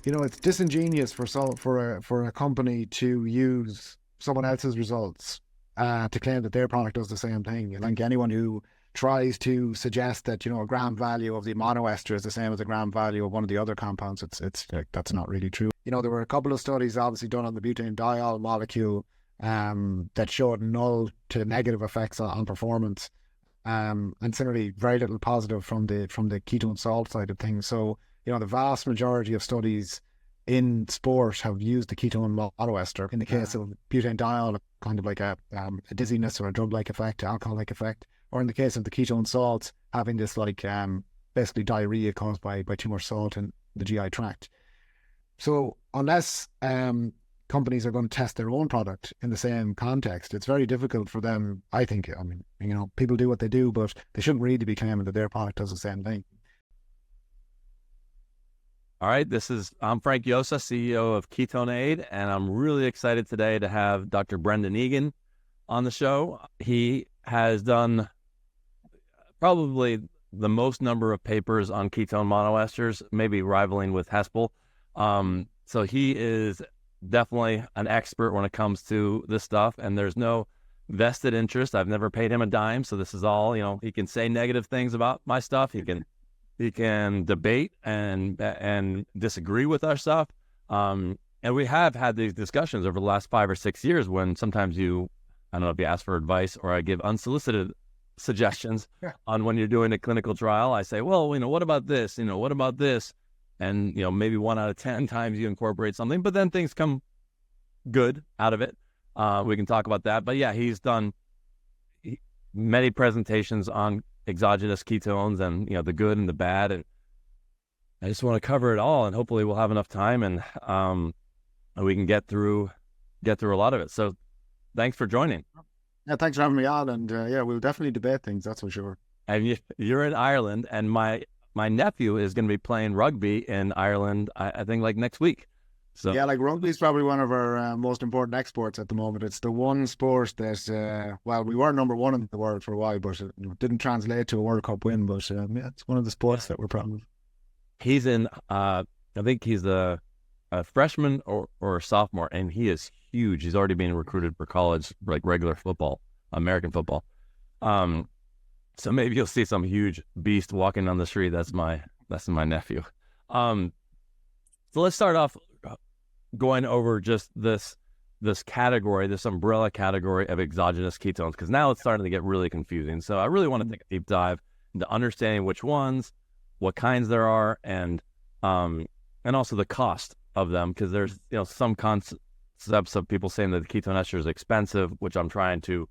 it's disingenuous for a company to use someone else's results to claim that their product does the same thing. Like anyone who tries to suggest that a gram value of the monoester is the same as a gram value of one of the other compounds, it's like, that's not really true. There were a couple of studies obviously done on the butanediol molecule that showed null to negative effects on performance, and similarly very little positive from the ketone salt side of things. So the vast majority of studies in sport have used the ketone monoester. In the case of butanediol, kind of like a dizziness or a drug-like effect, alcohol-like effect, or in the case of the ketone salts, having this like basically diarrhea caused by too much salt in the GI tract. So unless companies are going to test their own product in the same context, it's very difficult for them, I think. I mean, people do what they do, but they shouldn't really be claiming that their product does the same thing. All right, I'm Frank Yosa, CEO of KetoneAid, and I'm really excited today to have Dr. Brendan Egan on the show. He has done probably the most number of papers on ketone monoesters, maybe rivaling with Hespel. So he is definitely an expert when it comes to this stuff, and there's no vested interest. I've never paid him a dime, so this is all, he can say negative things about my stuff. He can debate and disagree with our stuff. And we have had these discussions over the last 5 or 6 years when sometimes I don't know if you ask for advice or I give unsolicited suggestions on when you're doing a clinical trial. I say, well, what about this? What about this? And, maybe 1 out of 10 times you incorporate something, but then things come good out of it. We can talk about that. But yeah, he's done many presentations on exogenous ketones and, the good and the bad. And I just want to cover it all, and hopefully we'll have enough time and we can get through a lot of it. So thanks for joining. Yeah, thanks for having me on. And we'll definitely debate things, that's for sure. And you're in Ireland, and my nephew is going to be playing rugby in Ireland, I think like next week. So yeah, like rugby is probably one of our most important exports at the moment. It's the one sport that, we were number one in the world for a while, but it didn't translate to a World Cup win. But it's one of the sports that we're proud of. He's in, I think he's a freshman or a sophomore, and he is huge. He's already being recruited for college, like regular football, American football. So maybe you'll see some huge beast walking down the street. That's my nephew. So let's start off going over just this category, this umbrella category of exogenous ketones, because now it's starting to get really confusing. So I really want to take a deep dive into understanding which ones, what kinds there are, and also the cost of them, because there's some concepts of people saying that the ketone ester is expensive, which I'm trying to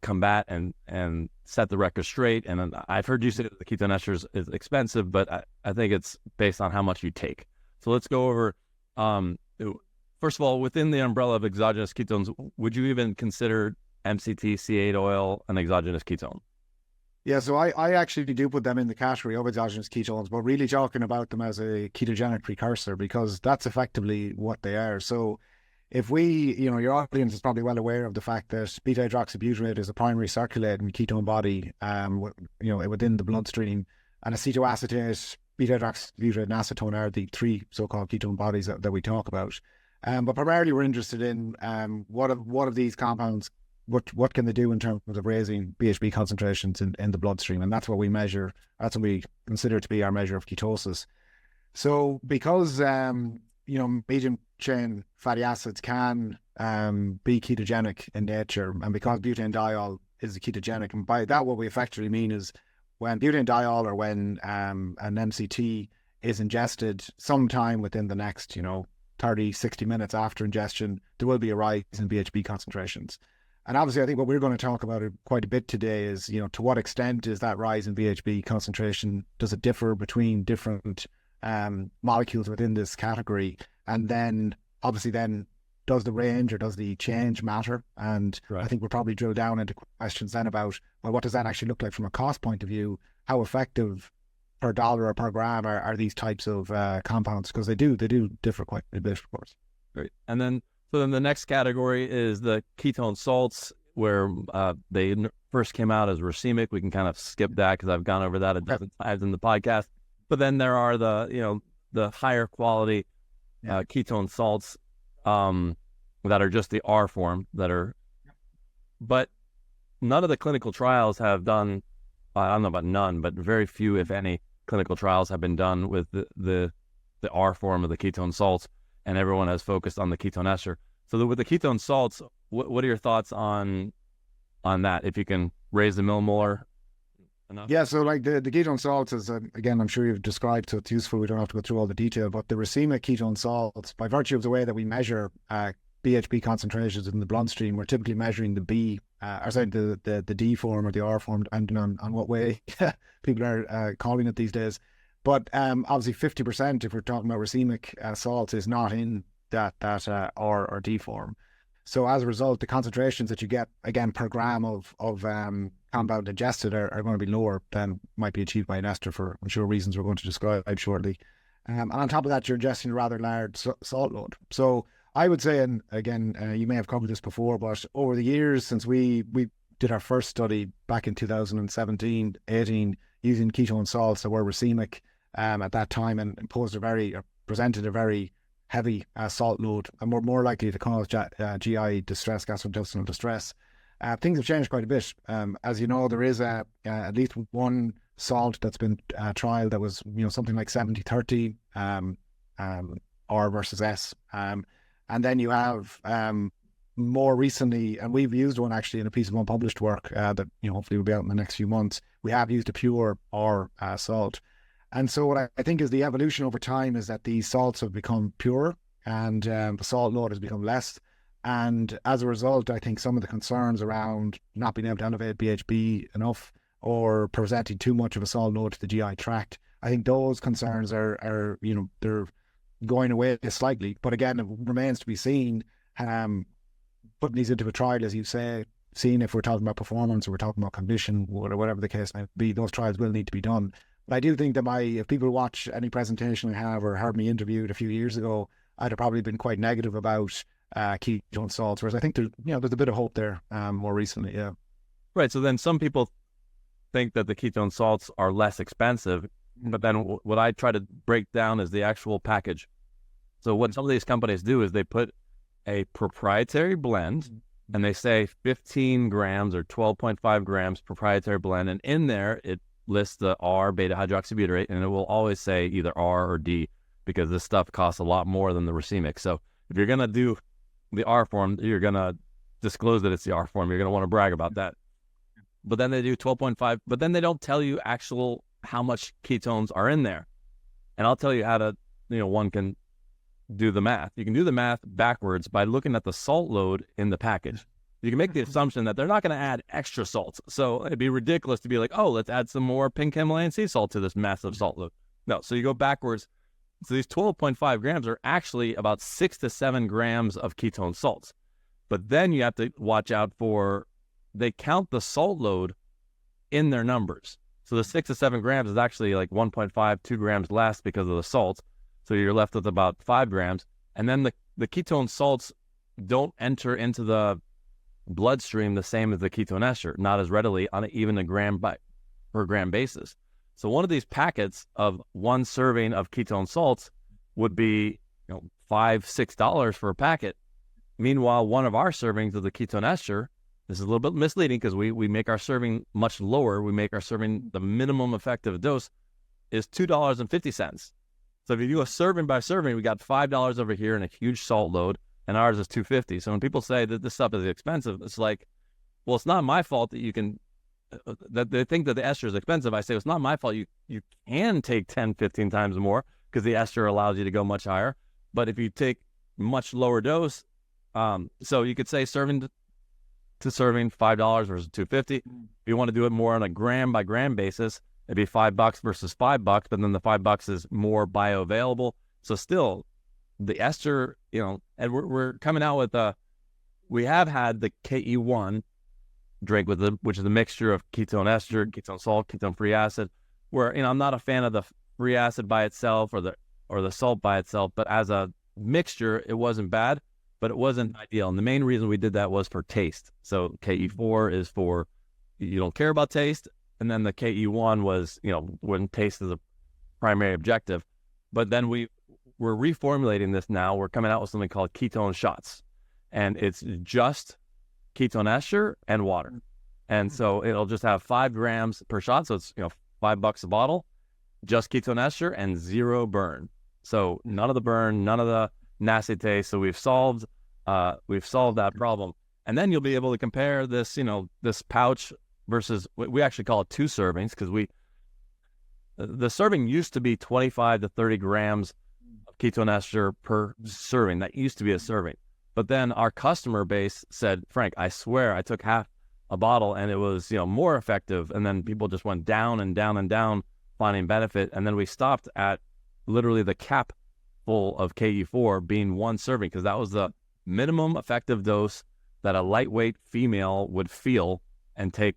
combat and set the record straight. And I've heard you say that the ketone ester is expensive, but I think it's based on how much you take. So let's go over, first of all, within the umbrella of exogenous ketones, would you even consider MCT, C8 oil an exogenous ketone? Yeah, so I actually do put them in the category of exogenous ketones, but really talking about them as a ketogenic precursor, because that's effectively what they are. So if your audience is probably well aware of the fact that beta-hydroxybutyrate is a primary circulating ketone body, within the bloodstream, and acetoacetate, beta-hydroxybutyrate, and acetone are the 3 so-called ketone bodies that we talk about. But primarily we're interested in what of these compounds, what can they do in terms of raising BHB concentrations in the bloodstream, and that's what we measure. That's what we consider to be our measure of ketosis. So because medium chain fatty acids can be ketogenic in nature, and because butanediol is ketogenic, and by that what we effectively mean is when butanediol or when an MCT is ingested sometime within the next 30, 60 minutes after ingestion, there will be a rise in BHB concentrations. And obviously I think what we're going to talk about quite a bit today is, to what extent is that rise in BHB concentration, does it differ between different molecules within this category? And then obviously does the range or does the change matter? And right. I think we'll probably drill down into questions then about, well, what does that actually look like from a cost point of view? How effective per dollar or per gram are these types of compounds? Because they do differ quite a bit, of course. Right. And then the next category is the ketone salts, where they first came out as racemic. We can kind of skip that because I've gone over that a dozen times in the podcast. But then there are the higher quality ketone salts that are just the R form but none of the clinical trials have done, I don't know about none, but very few, if any, clinical trials have been done with the R form of the ketone salts, and everyone has focused on the ketone ester. So with the ketone salts, what are your thoughts on that? If you can raise the millimolar enough? Yeah, so like the ketone salts is, again, I'm sure you've described, so it's useful. We don't have to go through all the detail, but the racemic ketone salts, by virtue of the way that we measure BHB concentrations in the bloodstream, we're typically measuring the the D form or the R form, depending on what way people are calling it these days. But obviously 50%, if we're talking about racemic salts, is not in that R or D form. So as a result, the concentrations that you get, again, per gram of compound ingested are going to be lower than might be achieved by an ester for, I'm sure, reasons we're going to describe shortly. And on top of that, you're ingesting a rather large salt load. So I would say, and again, you may have covered this before, but over the years since we did our first study back in 2017, 18, using ketone salts that were racemic at that time, and presented a very heavy salt load, and were more likely to cause GI distress, gastrointestinal distress. Things have changed quite a bit. As you know, there is at least one salt that's been trialed that was, something like 70-30 R versus S. And then you have more recently, and we've used one actually in a piece of unpublished work that hopefully will be out in the next few months. We have used a pure R salt. And so what I think is the evolution over time is that these salts have become purer, and the salt load has become less. And as a result, I think some of the concerns around not being able to elevate BHB enough or presenting too much of a salt load to the GI tract, I think those concerns are they're going away slightly. But again, it remains to be seen, putting these into a trial, as you say, seeing if we're talking about performance or we're talking about condition, or whatever the case may be, those trials will need to be done. But I do think that if people watch any presentation I have or heard me interviewed a few years ago, I'd have probably been quite negative about ketone salts, whereas I think there's a bit of hope there more recently. Yeah. Right. So then some people think that the ketone salts are less expensive, but then what I try to break down is the actual package. So what some of these companies do is they put a proprietary blend, and they say 15 grams or 12.5 grams proprietary blend, and in there it lists the R beta hydroxybutyrate, and it will always say either R or D, because this stuff costs a lot more than the racemic. So if you're going to do the R form, you're going to disclose that it's the R form. You're going to want to brag about that. But then they do 12.5, but then they don't tell you how much ketones are in there. And I'll tell you how to, one can do the math. You can do the math backwards by looking at the salt load in the package. You can make the assumption that they're not going to add extra salts. So it'd be ridiculous to be like, oh, let's add some more pink Himalayan sea salt to this massive salt load. No, so you go backwards. So these 12.5 grams are actually about 6 to 7 grams of ketone salts. But then you have to watch out they count the salt load in their numbers. So the 6 to 7 grams is actually like 1.5, 2 grams less because of the salts. So you're left with about 5 grams. And then the ketone salts don't enter into the bloodstream the same as the ketone ester, not as readily on even a gram per gram basis. So one of these packets of one serving of ketone salts would be $5-6 for a packet. Meanwhile, one of our servings of the ketone ester, this is a little bit misleading because we make our serving much lower. We make our serving, the minimum effective dose is $2.50. So if you do a serving by serving, we got $5 over here and a huge salt load, and ours is $2.50. So when people say that this stuff is expensive, it's like, well, it's not my fault that that they think that the ester is expensive. I say, it's not my fault. You can take 10, 15 times more because the ester allows you to go much higher. But if you take much lower dose, so you could say serving to serving $5 versus $2.50. If you want to do it more on a gram by gram basis, it'd be $5 versus $5, but then the $5 is more bioavailable. So still, the ester, and we're coming out with we have had the KE1 drink which is a mixture of ketone ester, ketone salt, ketone free acid, where, I'm not a fan of the free acid by itself or the salt by itself, but as a mixture, it wasn't bad, but it wasn't ideal. And the main reason we did that was for taste. So KE4 is for, you don't care about taste. And then the KE1 was, when taste is a primary objective. But then we're reformulating this now. We're coming out with something called ketone shots, and it's just ketone ester and water. And so it'll just have 5 grams per shot. So it's, $5 a bottle, just ketone ester and 0 burn. So none of the burn, none of the nasty taste. So we've solved that problem. And then you'll be able to compare this, this pouch versus, we actually call it 2 servings, because the serving used to be 25 to 30 grams of ketone ester per serving. That used to be a serving. But then our customer base said, Frank, I swear I took half a bottle and it was, more effective. And then people just went down and down and down, finding benefit. And then we stopped at literally the cap full of KE4 being 1 serving, because that was the minimum effective dose that a lightweight female would feel and take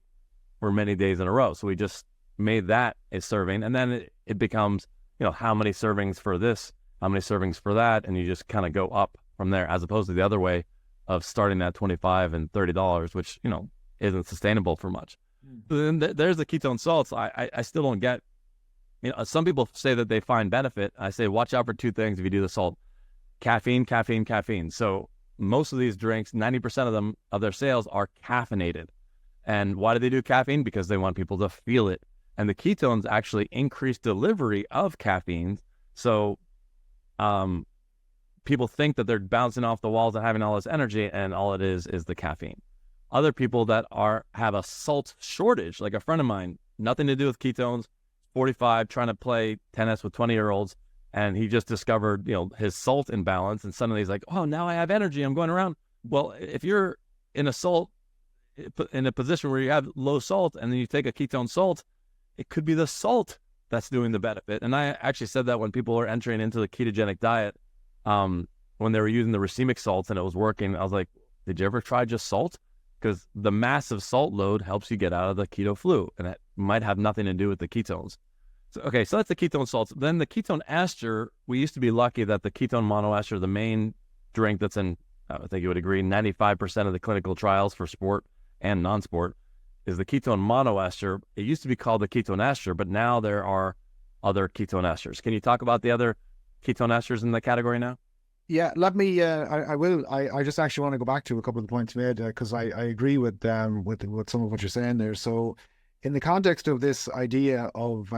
for many days in a row. So we just made that a serving, and then it becomes, how many servings for this, how many servings for that, and you just kind of go up from there, as opposed to the other way of starting at $25 and $30, which, isn't sustainable for much. Then there's the ketone salts. I still don't get, some people say that they find benefit. I say, watch out for 2 things if you do the salt: caffeine, caffeine, caffeine. So most of these drinks, 90% of them, of their sales are caffeinated. And why do they do caffeine? Because they want people to feel it. And the ketones actually increase delivery of caffeine. So people think that they're bouncing off the walls and having all this energy, and all it is the caffeine. Other people that have a salt shortage, like a friend of mine, nothing to do with ketones, 45, trying to play tennis with 20-year-olds, and he just discovered, his salt imbalance, and suddenly he's like, oh, now I have energy, I'm going around. Well, if you're in a position where you have low salt, and then you take a ketone salt, it could be the salt that's doing the benefit. And I actually said that when people are entering into the ketogenic diet, when they were using the racemic salts and it was working, I was like, did you ever try just salt? Because the massive salt load helps you get out of the keto flu, and it might have nothing to do with the ketones. So that's the ketone salts. Then the ketone ester, we used to be lucky that the ketone monoester, the main drink that's in, I think you would agree, 95% of the clinical trials for sport and non-sport, is the ketone monoester. It used to be called the ketone ester, but now there are other ketone esters. Can you talk about the other ketone esters in the category now? Yeah, let me. I will. I just actually want to go back to a couple of the points made, because I agree with some of what you're saying there. So, in the context of this idea of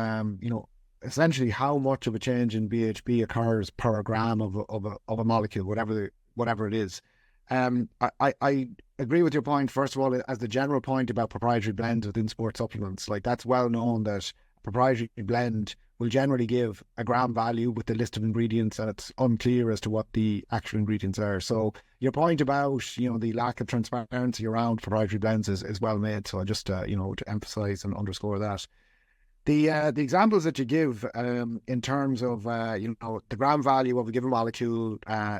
essentially how much of a change in BHB occurs per gram of a molecule, whatever it is, I agree with your point. First of all, as the general point about proprietary blends within sports supplements, like, that's well known that a proprietary blend will generally give a gram value with the list of ingredients, and it's unclear as to what the actual ingredients are. So your point about, the lack of transparency around proprietary blends is well made. So I just, to emphasize and underscore that. The examples that you give in terms of, the gram value of a given molecule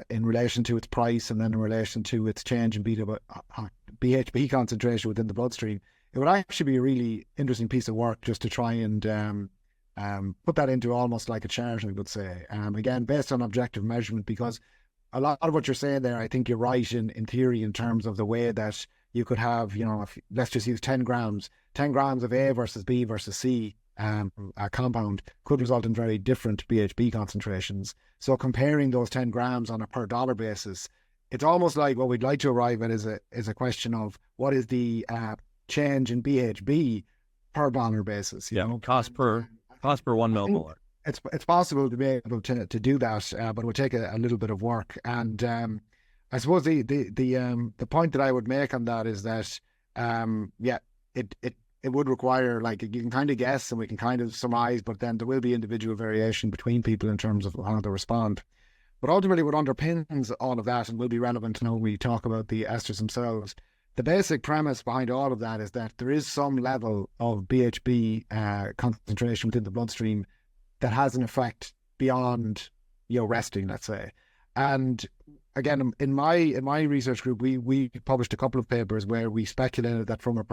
in relation to its price, and then in relation to its change in BHB concentration within the bloodstream, it would actually be a really interesting piece of work just to try and put that into almost like a chart, I would say. Again, based on objective measurement, because a lot of what you're saying there, I think you're right in theory, in terms of the way that you could have, let's just use 10 grams of A versus B versus C a compound could result in very different BHB concentrations. So comparing those 10 grams on a per dollar basis, it's almost like what we'd like to arrive at is a question of what is the change in BHB per dollar basis. Cost per 1 millimolar. It's possible to be able to do that, but it would take a little bit of work. And I suppose the point that I would make on that is that it would require, like, you can kind of guess and we can kind of surmise, but then there will be individual variation between people in terms of how they respond. But ultimately, what underpins all of that, and will be relevant when we talk about the esters themselves, the basic premise behind all of that is that there is some level of BHB concentration within the bloodstream that has an effect beyond, resting, let's say. And again, in my research group, we published a couple of papers where we speculated that from a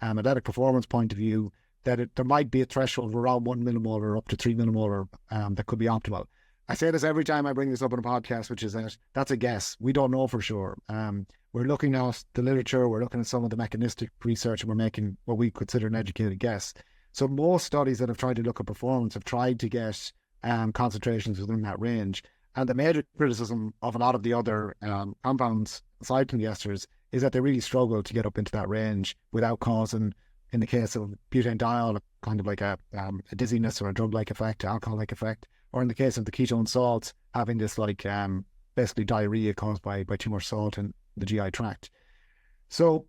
athletic performance point of view, that there might be a threshold of around 1 millimolar up to 3 millimolar that could be optimal. I say this every time I bring this up in a podcast, which is that that's a guess. We don't know for sure. We're looking at the literature, we're looking at some of the mechanistic research, and we're making what we consider an educated guess. So most studies that have tried to look at performance have tried to get concentrations within that range. And the major criticism of a lot of the other compounds, aside from the esters, is that they really struggle to get up into that range without causing, in the case of butanediol, kind of like a dizziness or a drug-like effect, alcohol-like effect, or in the case of the ketone salts, having this like basically diarrhea caused by too much salt in the GI tract. So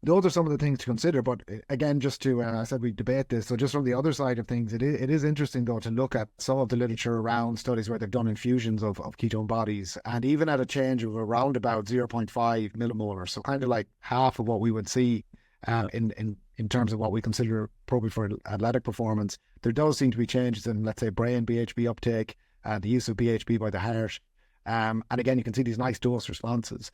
those are some of the things to consider. But again, just to, I said we debate this. So just from the other side of things, it is interesting though to look at some of the literature around studies where they've done infusions of ketone bodies, and even at a change of around about 0.5 millimolar, so kind of like half of what we would see in terms of what we consider appropriate for athletic performance, there does seem to be changes in, let's say, brain BHB uptake, the use of BHB by the heart. And again, you can see these nice dose responses.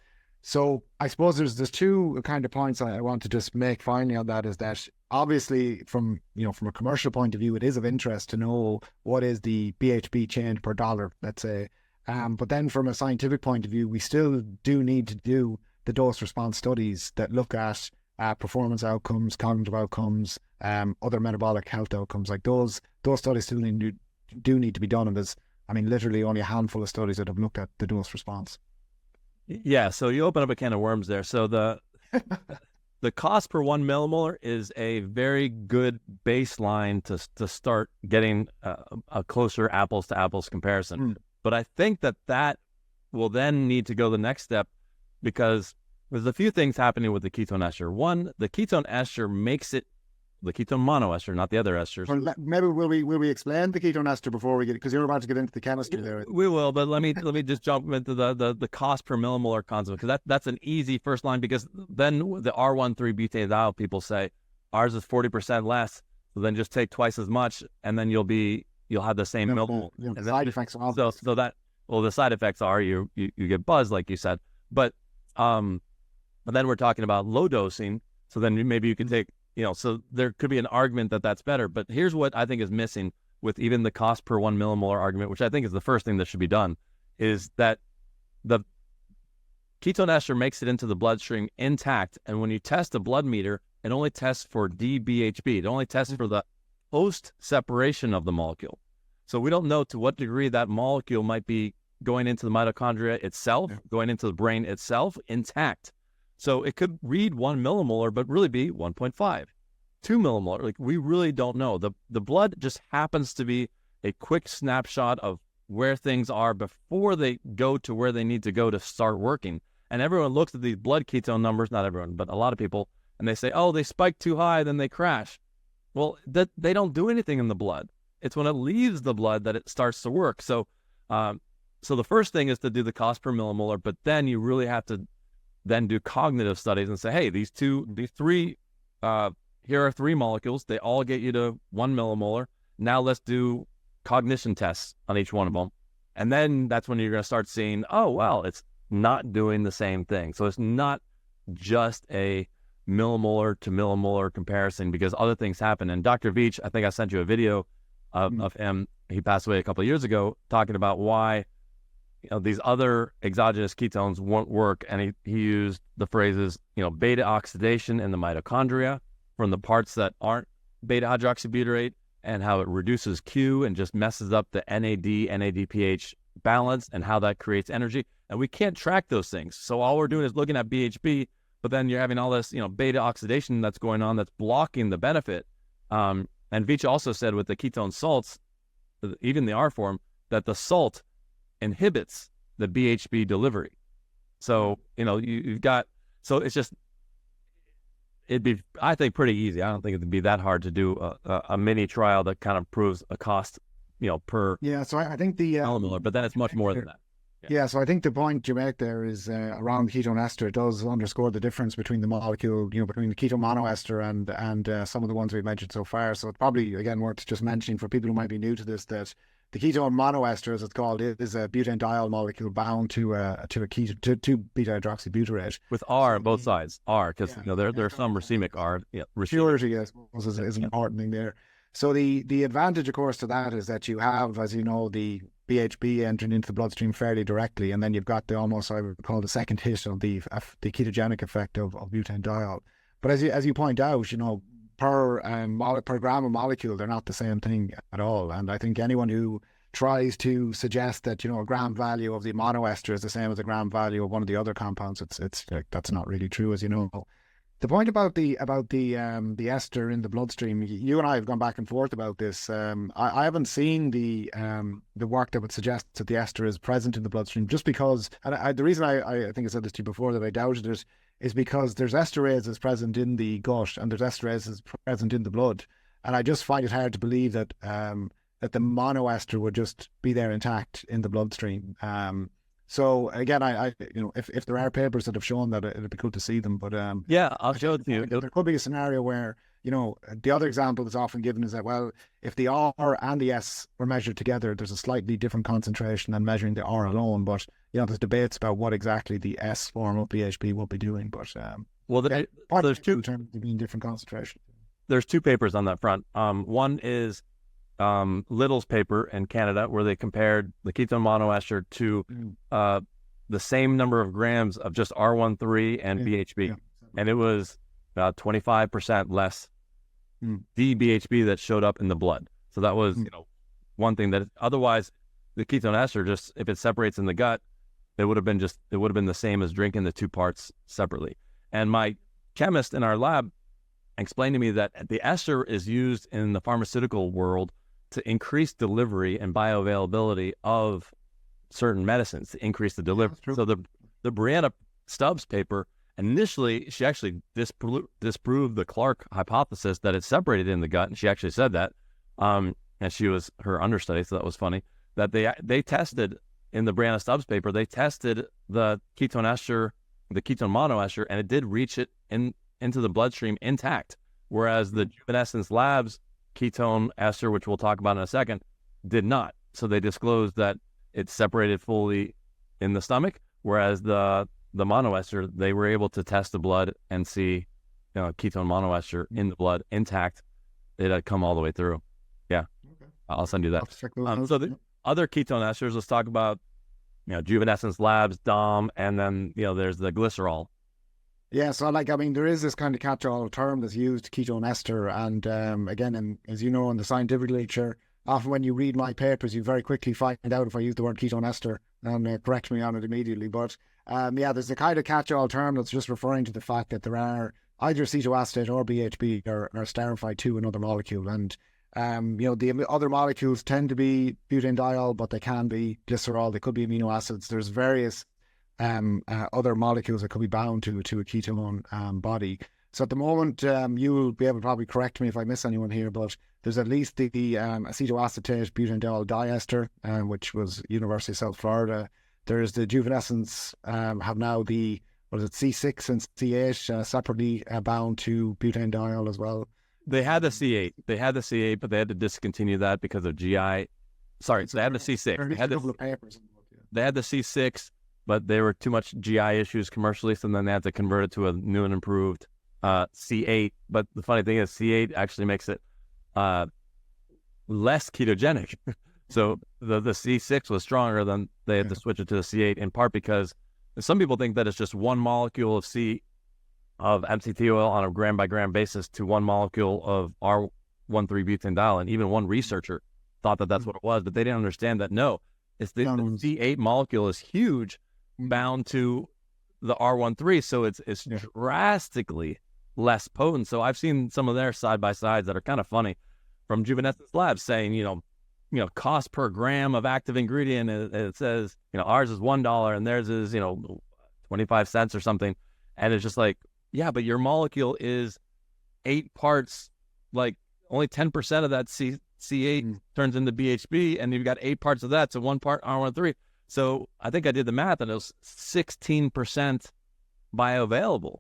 So I suppose there's two kind of points I want to just make finally on that, is that obviously from a commercial point of view, it is of interest to know what is the BHB change per dollar, let's say. But then from a scientific point of view, we still do need to do the dose response studies that look at performance outcomes, cognitive outcomes, other metabolic health outcomes. Like those studies still do need to be done. And there's, I mean, literally only a handful of studies that have looked at the dose response. Yeah, so you open up a can of worms there. So the cost per 1 millimolar is a very good baseline to start getting a closer apples to apples comparison. But I think that will then need to go the next step, because there's a few things happening with the ketone ester. One, the ketone ester makes it the ketone monoester, not the other esters. Well, maybe will we explain the ketone ester before we get, because you're about to get into the chemistry there. We will, but let me just jump into the cost per millimolar concept, because that's an easy first line, because then the R13 butanediol people say ours is 40% less, so then just take twice as much, and then you'll have the same millimolar. The side effects are obvious. So the side effects are you get buzzed, like you said, but then we're talking about low dosing, so then maybe you can take. So there could be an argument that that's better. But here's what I think is missing with even the cost per 1 millimolar argument, which I think is the first thing that should be done, is that the ketone ester makes it into the bloodstream intact. And when you test a blood meter, it only tests for DBHB. It only tests for the post separation of the molecule. So we don't know to what degree that molecule might be going into the mitochondria itself, going into the brain itself intact. So it could read 1 millimolar, but really be 1.5, 2 millimolar. Like, we really don't know. The blood just happens to be a quick snapshot of where things are before they go to where they need to go to start working. And everyone looks at these blood ketone numbers, not everyone, but a lot of people, and they say, oh, they spike too high, then they crash. Well, they don't do anything in the blood. It's when it leaves the blood that it starts to work. So the first thing is to do the cost per millimolar, but then you really have to then do cognitive studies and say, hey, these three, here are 3 molecules. They all get you to 1 millimolar. Now let's do cognition tests on each one of them. And then that's when you're going to start seeing, oh, well, it's not doing the same thing. So it's not just a millimolar to millimolar comparison, because other things happen. And Dr. Veach, I think I sent you a video of him. He passed away a couple of years ago, talking about why these other exogenous ketones won't work. And he used the phrases, beta oxidation in the mitochondria from the parts that aren't beta hydroxybutyrate, and how it reduces Q and just messes up the NAD/NADPH balance, and how that creates energy. And we can't track those things. So all we're doing is looking at BHB, but then you're having all this, beta oxidation that's going on that's blocking the benefit. And Veach also said with the ketone salts, even the R form, that the salt inhibits the BHB delivery. So, you've got, so it's just, it'd be, I think, pretty easy. I don't think it'd be that hard to do a mini trial that kind of proves a cost, per. Yeah. So I think the millimolar, but then it's much more than that. Yeah. So I think the point you make there is around ketone ester. It does underscore the difference between the molecule, between the ketone monoester and some of the ones we've mentioned so far. So it's probably, again, worth just mentioning for people who might be new to this, that the ketone monoester, as it's called, is a butanediol molecule bound to beta hydroxybutyrate with R on both sides. R, because there's some racemic R. Yeah, purity, I suppose, is an important thing there. So the advantage, of course, to that is that you have, as you know, the BHB entering into the bloodstream fairly directly, and then you've got the almost, I would call, the second hit of the ketogenic effect of butanediol. But as you point out, per gram of molecule, they're not the same thing at all. And I think anyone who tries to suggest that, you know, a gram value of the monoester is the same as a gram value of one of the other compounds. It's like, that's not really true, as you know. The point about the ester in the bloodstream, you and I have gone back and forth about this. I haven't seen the work that would suggest that the ester is present in the bloodstream, just because, and the reason I think I said this to you before, that I doubted it, is because there's esterases present in the gut and there's esterases present in the blood, and I just find it hard to believe that that the monoester would just be there intact in the bloodstream. So again, I you know, if there are papers that have shown that, it'd be cool to see them. But yeah, I'll show it to you. There could be a scenario where, you know, the other example that's often given is that, well, if the R and the S were measured together, there's a slightly different concentration than measuring the R alone. But, you know, there's debates about what exactly the S form of BHB will be doing. But well, there's two terms of being different concentration. There's two papers on that front. One is Little's paper in Canada, where they compared the ketone monoester to the same number of grams of just R13 and BHB, and it was about 25% less DBHB that showed up in the blood. So that was, you know, one thing that otherwise the ketone ester, just if it separates in the gut, it would have been the same as drinking the two parts separately. And my chemist in our lab explained to me that the ester is used in the pharmaceutical world to increase delivery and bioavailability of certain medicines, to increase the delivery. Yeah, so the Brianna Stubbs paper, initially, she actually disproved the Clark hypothesis that it's separated in the gut, and she actually said that. And she was her understudy, so that was funny. That they tested in the Brianna Stubbs paper, they tested the ketone ester, the ketone monoester, and it did reach it into the bloodstream intact, whereas the Juvenescence Labs ketone ester, which we'll talk about in a second, did not. So they disclosed that it separated fully in the stomach, whereas the monoester, they were able to test the blood and see, you know, ketone monoester in the blood intact. It had come all the way through. Yeah, okay. I'll send you that. So the other ketone esters, let's talk about, you know, Juvenescence Labs, DOM, and then, you know, there's the glycerol. Yeah, so like, I mean, there is this kind of catch-all term that's used, ketone ester, and again, as you know, in the scientific literature, often when you read my papers, you very quickly find out if I use the word ketone ester, and correct me on it immediately. But yeah, there's a kind of catch-all term that's just referring to the fact that there are either acetoacetate or BHB are esterified to another molecule, and you know, the other molecules tend to be butanediol, but they can be glycerol, they could be amino acids. There's various other molecules that could be bound to a ketone body. So at the moment, you will be able to probably correct me if I miss anyone here, but there's at least the acetoacetate butanediol diester, which was University of South Florida. There's the Juvenescence, have now the, what is it, C6 and C8 separately bound to butanediol as well. They had the C8. They had the C8, but they had to discontinue that because of GI. Sorry, so they had the C6. They had the papers. They had the C6, but there were too much GI issues commercially, so then they had to convert it to a new and improved C8. But the funny thing is, C8 actually makes it less ketogenic. So the C6 was stronger than they had to switch it to the C8, in part because some people think that it's just one molecule of MCT oil on a gram by gram basis to one molecule of R13 butanediol, and even one researcher thought that that's what it was, but they didn't understand that no, it's the C8 molecule is huge, bound to the R13, so it's drastically less potent. So I've seen some of their side by sides that are kind of funny from Juvenescence Labs saying, you know, cost per gram of active ingredient, it says, you know, ours is $1 and theirs is, you know, 25 cents or something, and it's just like, yeah, but your molecule is 8 parts, like only 10% of that C8 turns into BHB, and you've got 8 parts of that, so 1 part R13. So I think I did the math, and it was 16% bioavailable,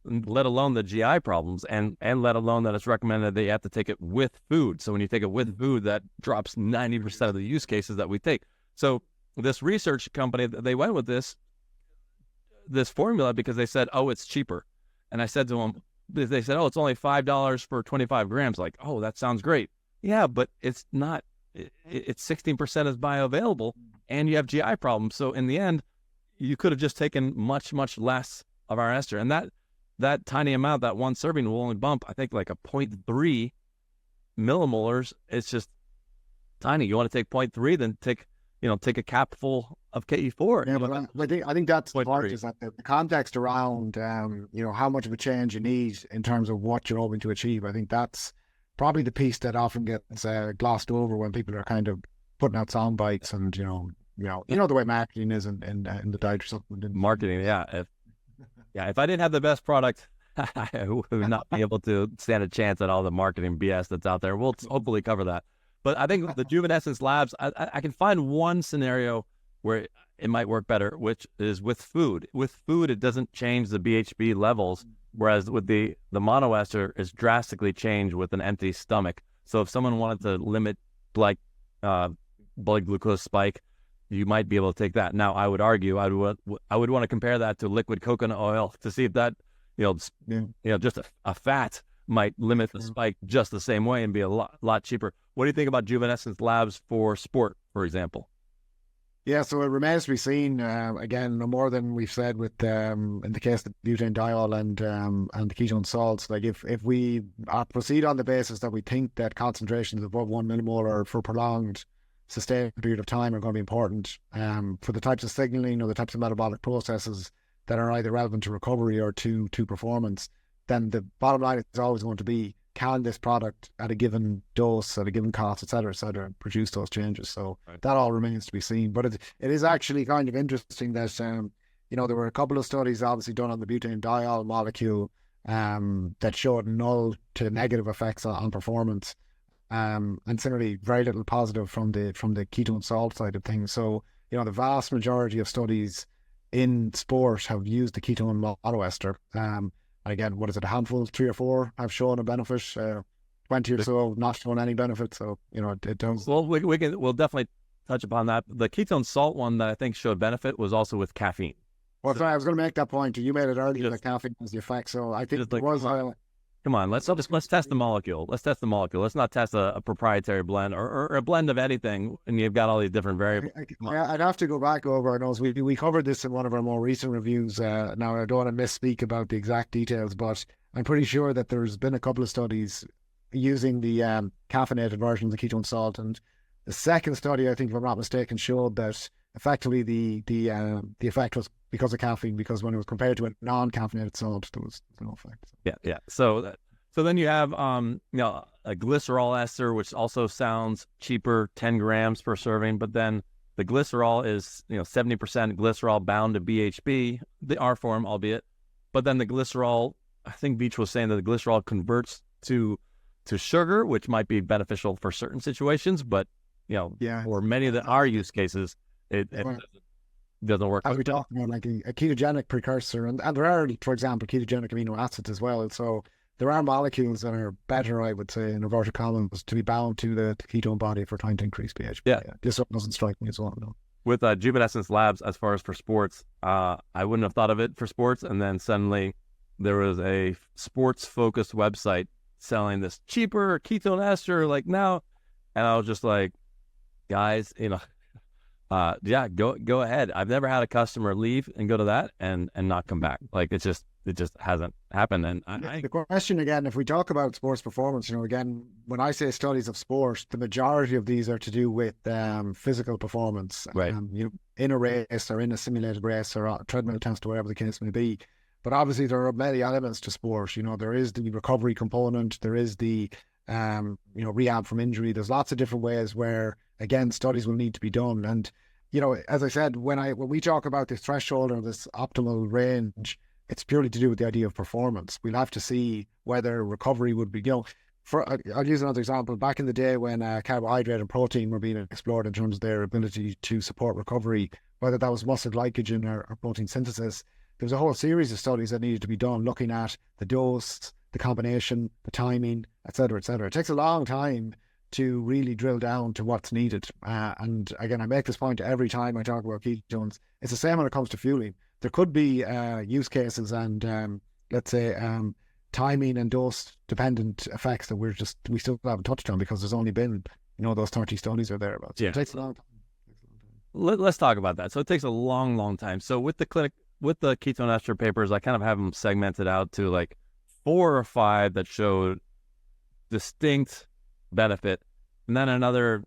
let alone the GI problems, and let alone that it's recommended that you have to take it with food. So when you take it with food, that drops 90% of the use cases that we take. So this research company, they went with this formula because they said, oh, it's cheaper. And I said to them, they said, oh, it's only $5 for 25 grams. Like, oh, that sounds great. Yeah, but it's not, it's 16% is bioavailable, and you have GI problems. So in the end, you could have just taken much, much less of our ester. And that tiny amount, that one serving will only bump, I think, like a 0.3 millimolars. It's just tiny. You want to take 0.3, then take a capful of KE4. Yeah, but I think that's the part, 0.3. is that the context around how much of a change you need in terms of what you're hoping to achieve. I think that's probably the piece that often gets glossed over when people are kind of putting out sound bites, and the way marketing is in the dietary supplement Marketing, yeah. If I didn't have the best product, I would not be able to stand a chance at all the marketing BS that's out there. We'll hopefully cover that. But I think the Juvenescence Labs, I can find one scenario where it might work better, which is with food. With food, it doesn't change the BHB levels, whereas with the monoester, it's drastically changed with an empty stomach. So if someone wanted to limit blood glucose spike, you might be able to take that. Now, I would argue, I would want to compare that to liquid coconut oil to see if that, just a fat might limit the spike just the same way and be a lot cheaper. What do you think about Juvenescence Labs for sport, for example? Yeah, so it remains to be seen. Again, no more than we've said with in the case of the Butanediol and the ketone salts. Like if we proceed on the basis that we think that concentrations above 1 millimolar for prolonged, sustained period of time are going to be important for the types of signaling or the types of metabolic processes that are either relevant to recovery or to performance, then the bottom line is always going to be, can this product at a given dose, at a given cost, et cetera, produce those changes? So that all remains to be seen. But it is actually kind of interesting that, there were a couple of studies obviously done on the butanediol molecule that showed null to negative effects on performance. And similarly, very little positive from the ketone salt side of things. So, the vast majority of studies in sport have used the ketone monoester. And again, what is it, a handful, 3 or 4 have shown a benefit, 20 or so not shown any benefit. So, it does. Well, we'll definitely touch upon that. The ketone salt one that I think showed benefit was also with caffeine. Well, sorry, I was going to make that point. You made it earlier that caffeine has the effect. So I think it was. Come on, let's test the molecule. Let's test the molecule. Let's not test a proprietary blend or a blend of anything, and you've got all these different variables. I'd have to go back over. I know we covered this in one of our more recent reviews. Now, I don't want to misspeak about the exact details, but I'm pretty sure that there's been a couple of studies using the caffeinated version of the ketone salt, and the second study, I think, if I'm not mistaken, showed that effectively the effect was because of caffeine, because when it was compared to a non-caffeinated salt, there was no effect. Yeah. So then you have a glycerol ester, which also sounds cheaper, 10 grams per serving, but then the glycerol is 70% glycerol bound to BHB, the R form, albeit, but then the glycerol, I think Beach was saying that the glycerol converts to sugar, which might be beneficial for certain situations, but for many of our use cases, it doesn't work. As we talk about like a ketogenic precursor, and there are, for example, ketogenic amino acids as well. So there are molecules that are better, I would say, in inverted commas, to be bound to the ketone body for trying to increase pH. Yeah. This doesn't strike me as well. No. With Juvenescence Labs, as far as for sports, I wouldn't have thought of it for sports, and then suddenly there was a sports-focused website selling this cheaper ketone ester like now, and I was just like, guys, go ahead. I've never had a customer leave and go to that and not come back. Like it just hasn't happened. And the question again, if we talk about sports performance, again, when I say studies of sport, the majority of these are to do with physical performance. Right. In a race or in a simulated race or a treadmill test or whatever the case may be. But obviously there are many elements to sport. There is the recovery component. There is the rehab from injury. There's lots of different ways where, again, studies will need to be done. And, as I said, when we talk about this threshold or this optimal range, it's purely to do with the idea of performance. We'll have to see whether recovery would be, I'll use another example. Back in the day when carbohydrate and protein were being explored in terms of their ability to support recovery, whether that was muscle glycogen or protein synthesis, there was a whole series of studies that needed to be done looking at the dose, the combination, the timing, et cetera, et cetera. It takes a long time to really drill down to what's needed. And again, I make this point every time I talk about ketones. It's the same when it comes to fueling. There could be use cases and, let's say, timing and dose dependent effects that we still haven't touched on because there's only been, those 30 studies or thereabouts. Yeah. It takes a long time. Let's talk about that. So it takes a long, long time. So with the ketone ester papers, I kind of have them segmented out to like 4 or 5 that showed distinct benefit, and then another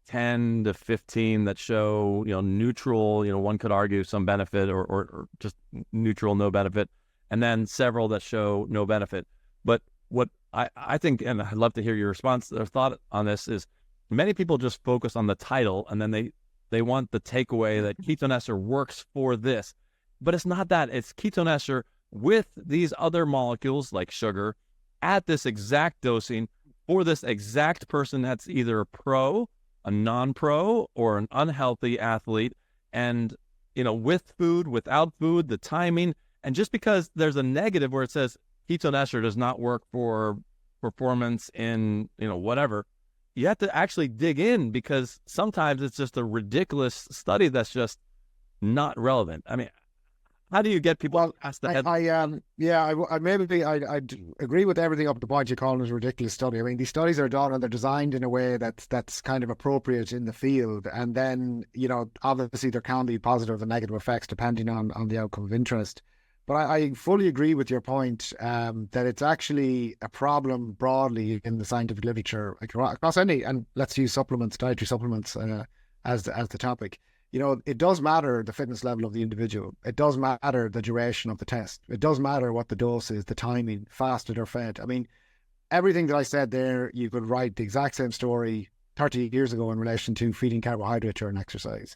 10 to 15 that show, neutral, one could argue some benefit or just neutral, no benefit, and then several that show no benefit. But what I think, and I'd love to hear your response or thought on this, is many people just focus on the title and then they want the takeaway that ketone ester works for this. But it's not that. It's ketone ester with these other molecules like sugar at this exact dosing for this exact person that's either a pro, a non-pro, or an unhealthy athlete. And, with food, without food, the timing. And just because there's a negative where it says ketone ester does not work for performance in, whatever, you have to actually dig in, because sometimes it's just a ridiculous study that's just not relevant. I mean, how do you get people past the head? I agree with everything up to the point you call it a ridiculous study. I mean, these studies are done and they're designed in a way that's kind of appropriate in the field. And then, obviously there can be positive and negative effects depending on the outcome of interest. But I fully agree with your point that it's actually a problem broadly in the scientific literature across any, and let's use supplements, dietary supplements as the topic. It does matter the fitness level of the individual. It does matter the duration of the test. It does matter what the dose is, the timing, fasted or fed. I mean, everything that I said there, you could write the exact same story 30 years ago in relation to feeding carbohydrate during exercise.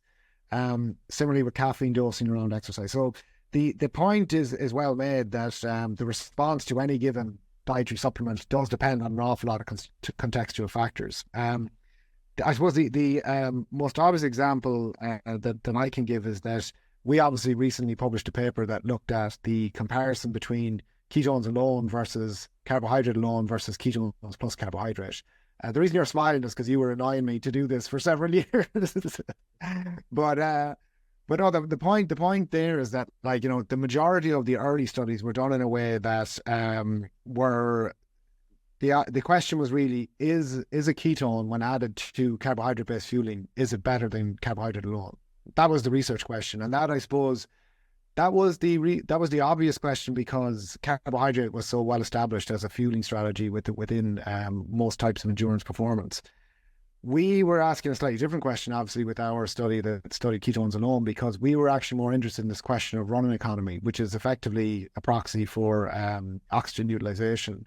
Similarly with caffeine dosing around exercise. So the point is well made that the response to any given dietary supplement does depend on an awful lot of contextual factors. I suppose the most obvious example that I can give is that we obviously recently published a paper that looked at the comparison between ketones alone versus carbohydrate alone versus ketones plus carbohydrate. The reason you're smiling is because you were annoying me to do this for several years. But no, the point there is that, the majority of the early studies were done in a way that were... The question was really, is a ketone, when added to carbohydrate-based fueling, is it better than carbohydrate alone? That was the research question. And that, I suppose, that was the obvious question, because carbohydrate was so well established as a fueling strategy within most types of endurance performance. We were asking a slightly different question, obviously, with our study that studied ketones alone, because we were actually more interested in this question of running economy, which is effectively a proxy for oxygen utilization.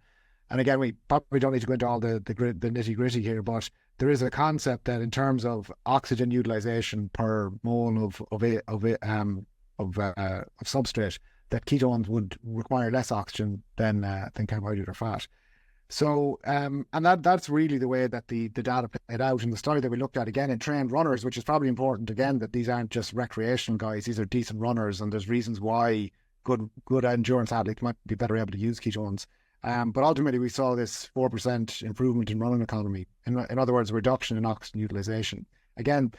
And again, we probably don't need to go into all the nitty-gritty here, but there is a concept that in terms of oxygen utilization per mole of substrate, that ketones would require less oxygen than carbohydrate or fat. So, and that's really the way that the data played out in the study that we looked at, again, in trained runners, which is probably important, again, that these aren't just recreational guys. These are decent runners, and there's reasons why good endurance athletes might be better able to use ketones. But ultimately, we saw this 4% improvement in running economy. In other words, a reduction in oxygen utilization. Again,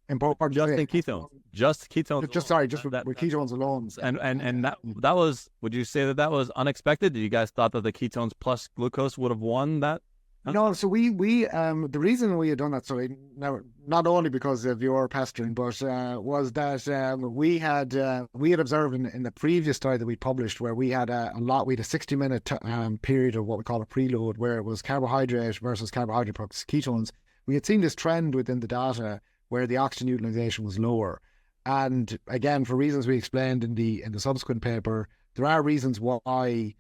important. Just in ketones. Just ketones. With ketones alone. And that was. Would you say that was unexpected? Did you guys thought that the ketones plus glucose would have won that? No, so we the reason we had done that study, now, not only because of your pestering, but was that we had observed in the previous study that we published, where we had a 60-minute period of what we call a preload, where it was carbohydrate versus carbohydrate plus ketones. We had seen this trend within the data where the oxygen utilization was lower, and again, for reasons we explained in the subsequent paper, there are reasons why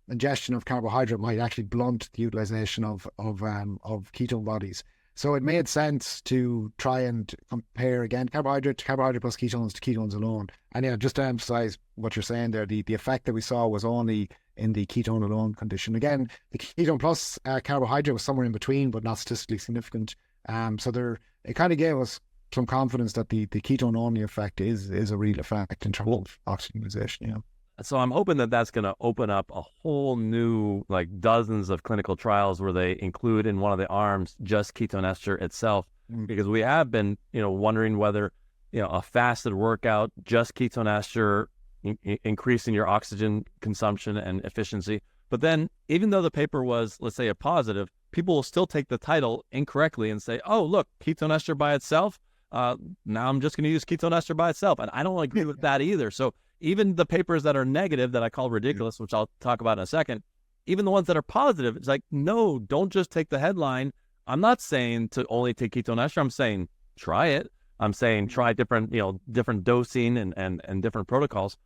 ingestion of carbohydrate might actually blunt the utilization of ketone bodies. So it made sense to try and compare, again, carbohydrate plus ketones to ketones alone. And yeah, just to emphasize what you're saying there, the effect that we saw was only in the ketone alone condition. Again, the ketone plus carbohydrate was somewhere in between, but not statistically significant. So it kind of gave us some confidence that the ketone only effect is a real effect in terms of oxygen utilization. Yeah. So I'm hoping that that's going to open up a whole new, dozens of clinical trials where they include in one of the arms just ketone ester itself, because we have been, wondering whether, a fasted workout, just ketone ester, increasing your oxygen consumption and efficiency. But then, even though the paper was, let's say, a positive, people will still take the title incorrectly and say, oh, look, ketone ester by itself. Now I'm just going to use ketone ester by itself. And I don't agree with that either. So even the papers that are negative, that I call ridiculous, which I'll talk about in a second, even the ones that are positive, it's like, no, don't just take the headline. I'm not saying to only take ketone ester. I'm saying try it. I'm saying try different, different dosing and different protocols.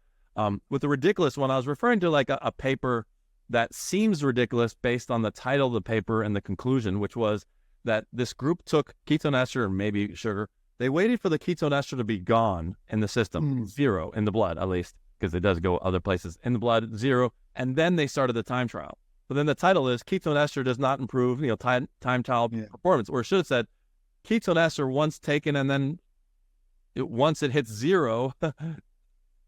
With the ridiculous one, I was referring to like a paper that seems ridiculous based on the title of the paper and the conclusion, which was that this group took ketone ester and maybe sugar. They waited for the ketone ester to be gone in the system, 0 in the blood, at least, because it does go other places. In the blood, 0, and then they started the time trial. But then the title is ketone ester does not improve, time trial performance, or it should have said ketone ester once taken and then once it hits 0,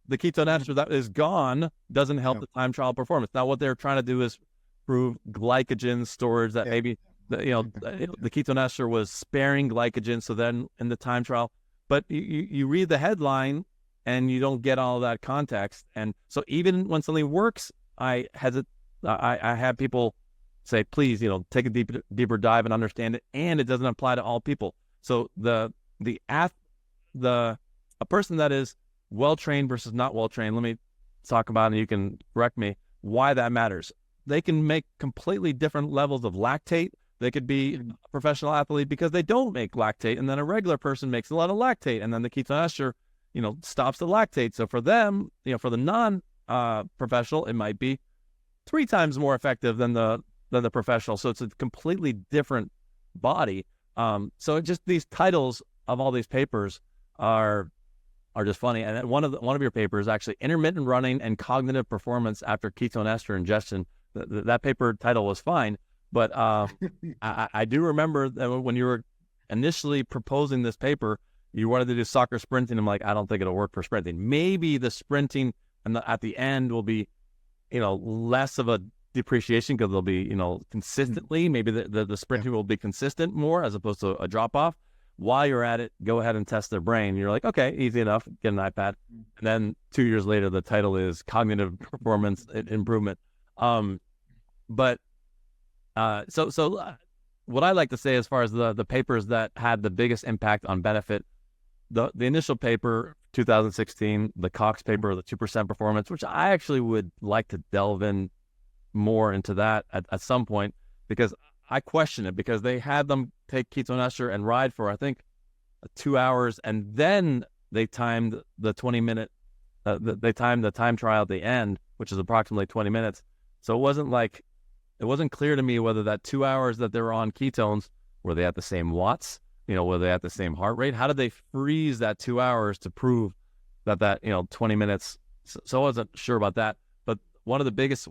the ketone ester that is gone doesn't help the time trial performance. Now, what they're trying to do is prove glycogen storage that maybe the ketone ester was sparing glycogen. So then in the time trial, but you read the headline and you don't get all of that context. And so even when something works, I have people say, please, take a deeper dive and understand it. And it doesn't apply to all people. So a person that is well-trained versus not well-trained, let me talk about, and you can correct me, why that matters. They can make completely different levels of lactate. They could be a professional athlete because they don't make lactate, and then a regular person makes a lot of lactate, and then the ketone ester, stops the lactate. So for them, for the non-professional, it might be 3 times more effective than the professional. So it's a completely different body. So just these titles of all these papers are just funny. And one of your papers, actually, intermittent running and cognitive performance after ketone ester ingestion. That paper title was fine, but I do remember that when you were initially proposing this paper, you wanted to do soccer sprinting. I'm like, I don't think it'll work for sprinting. Maybe the sprinting at the end will be, less of a depreciation because they'll be, consistently. Maybe the sprinting will be consistent more as opposed to a drop off. While you're at it, go ahead and test their brain. You're like, okay, easy enough, get an iPad. And then 2 years later, the title is Cognitive Performance Improvement. So what I like to say as far as the papers that had the biggest impact on benefit, the initial paper, 2016, the Cox paper, the 2% performance, which I actually would like to delve in more into that at some point, because I question it, because they had them take ketone ester and ride for, I think, 2 hours, and then they timed the 20-minute, they timed the time trial at the end, which is approximately 20 minutes. So it wasn't clear to me whether that 2 hours that they were on ketones, were they at the same watts, were they at the same heart rate? How did they freeze that 2 hours to prove that 20 minutes? So I wasn't sure about that. But one of the biggest,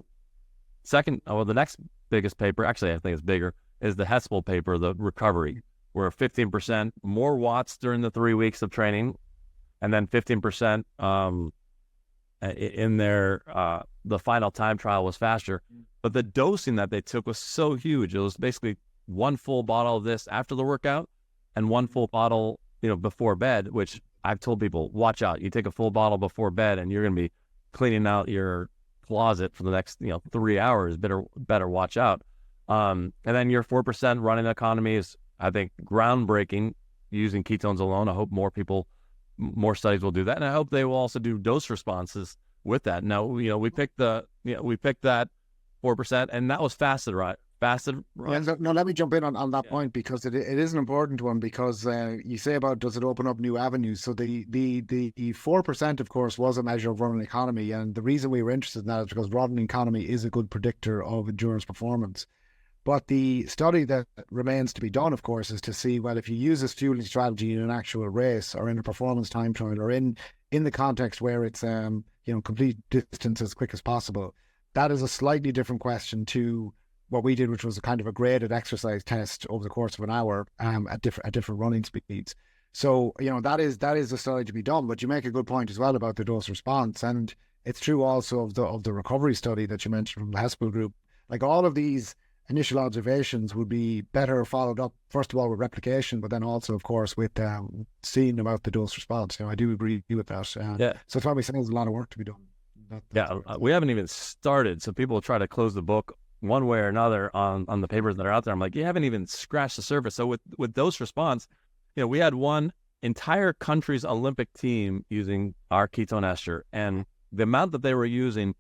the next biggest paper, actually I think it's bigger, is the Hespel paper, the recovery, where 15% more watts during the 3 weeks of training, and then 15% in their the final time trial was faster. But the dosing that they took was so huge. It was basically 1 full bottle of this after the workout and 1 full bottle, before bed, which I've told people, watch out. You take a full bottle before bed and you're going to be cleaning out your closet for the next 3 hours. Better watch out. And then your 4% running economy is, I think, groundbreaking using ketones alone. I hope more studies will do that, and I hope they will also do dose responses with that. Now, we picked that 4%, and that was fasted, right? Fasted. Right? Yeah, no, let me jump in on that point, because it is an important one, because you say about, does it open up new avenues? So the 4%, of course, was a measure of running economy, and the reason we were interested in that is because running economy is a good predictor of endurance performance. But the study that remains to be done, of course, is to see, well, if you use this fueling strategy in an actual race or in a performance time trial or in the context where it's complete distance as quick as possible, that is a slightly different question to what we did, which was a kind of a graded exercise test over the course of an hour at different running speeds. So that is the study to be done. But you make a good point as well about the dose response, and it's true also of the recovery study that you mentioned from the Hespel group. Like, all of these initial observations would be better followed up, first of all, with replication, but then also, of course, with seeing about the dose response. I do agree with that. Yeah. So it's probably saying there's a lot of work to be done. We haven't even started. So people try to close the book one way or another on the papers that are out there. I'm like, you haven't even scratched the surface. So with dose response, we had one entire country's Olympic team using our ketone ester, and the amount that they were using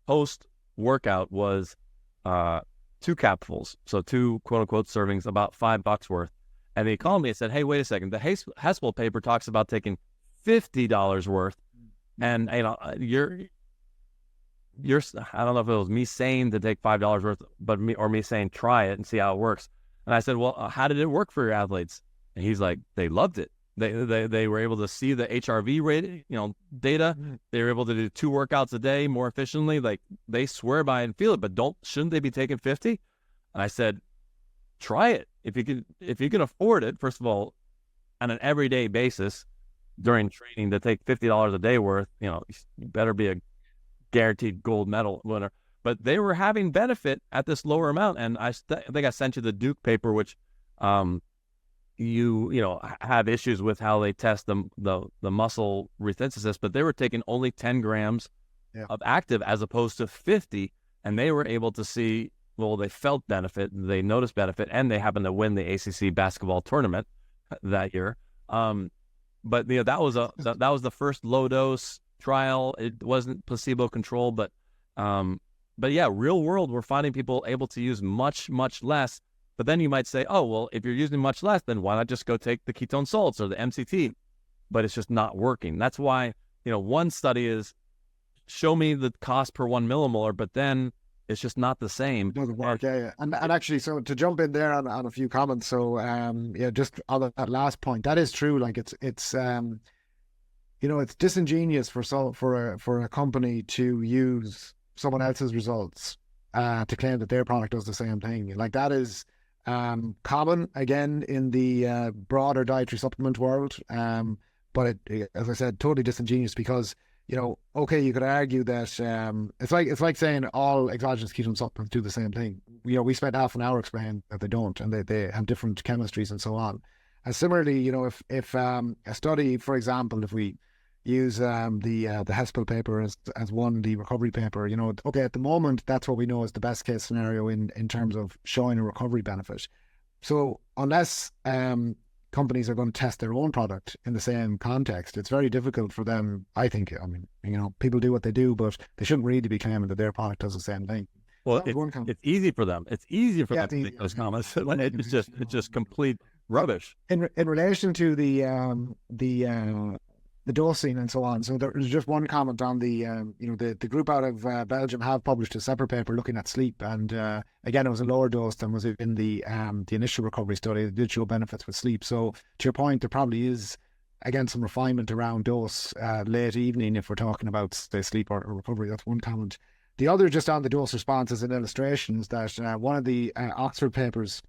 post workout was 2 capfuls, so 2 quote unquote servings, about $5 worth. And he called me and said, "Hey, wait a second. The Haspel paper talks about taking $50 worth, and you're I don't know if it was me saying to take $5 worth, but me saying try it and see how it works." And I said, "Well, how did it work for your athletes?" And he's like, "They loved it. They were able to see the HRV rate, data. They were able to do 2 workouts a day more efficiently. Like, they swear by it and feel it, but shouldn't they be taking 50?" And I said, "Try it. If you can afford it, first of all, on an everyday basis during training to take $50 a day worth, you better be a guaranteed gold medal winner." But they were having benefit at this lower amount. And I think I sent you the Duke paper, which you have issues with how they test the muscle resynthesis, but they were taking only 10 grams of active as opposed to 50, and they were able to see, well, they felt benefit, they noticed benefit, and they happened to win the ACC basketball tournament that year. But that was the first low dose trial. It wasn't placebo controlled, but yeah, real world, we're finding people able to use much, much less. But then you might say, oh, well, if you're using much less, then why not just go take the ketone salts or the MCT? But it's just not working. That's why, one study is show me the cost per 1 millimolar, but then it's just not the same. It doesn't work, yeah. And actually, so to jump in there on a few comments, so just on that last point, that is true. Like it's it's disingenuous for a company to use someone else's results to claim that their product does the same thing. Like, that is common again in the broader dietary supplement world, but it, as I said, totally disingenuous, because okay, you could argue that it's like saying all exogenous ketone supplements do the same thing. We spent half an hour explaining that they don't, and they have different chemistries and so on. And similarly, if a study, for example, if we use the Haspel paper as one, the recovery paper, okay, at the moment, that's what we know is the best case scenario in terms of showing a recovery benefit. So unless companies are going to test their own product in the same context, it's very difficult for them, I think. I mean, people do what they do, but they shouldn't really be claiming that their product does the same thing. Well, it's easy for them. It's easier for them to make those comments. It's just complete rubbish. In relation to the dosing and so on. So there's just one comment on the group out of Belgium have published a separate paper looking at sleep, and again, it was a lower dose than was in the initial recovery study. It did show benefits with sleep. So to your point, there probably is again some refinement around dose late evening if we're talking about, say, sleep or recovery. That's one comment. The other, just on the dose response, is an illustration, is that one of the Oxford papers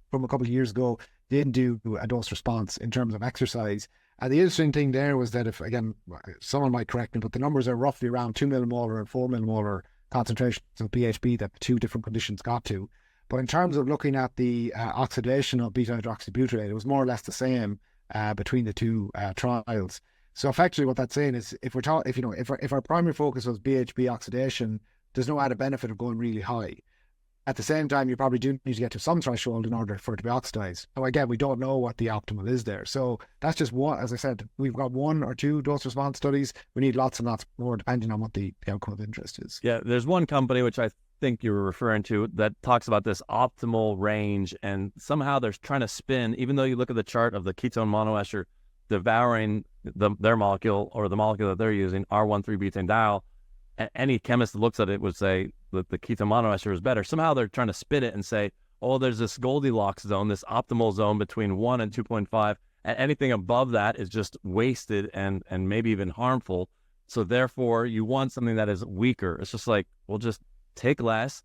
from a couple of years ago did do a dose response in terms of exercise. And the interesting thing there was that, if, again, someone might correct me, but the numbers are roughly around 2 millimolar and 4 millimolar concentrations of BHB that the 2 different conditions got to. But in terms of looking at the oxidation of beta-hydroxybutyrate, it was more or less the same between the 2 trials. So effectively, what that's saying is, if our primary focus was BHB oxidation, there's no added benefit of going really high. At the same time, you probably do need to get to some threshold in order for it to be oxidized. Now, again, we don't know what the optimal is there. So that's just one. As I said, we've got 1 or 2 dose response studies. We need lots and lots more, depending on what the outcome of interest is. Yeah, there's one company, which I think you were referring to, that talks about this optimal range, and somehow they're trying to spin, even though you look at the chart of the ketone monoester devouring their molecule, or the molecule that they're using, R13-butanediol, any chemist that looks at it would say that the ketone monoester is better. Somehow they're trying to spin it and say, oh, there's this Goldilocks zone, this optimal zone between 1 and 2.5, and anything above that is just wasted and maybe even harmful. So therefore, you want something that is weaker. It's just like, well, just take less,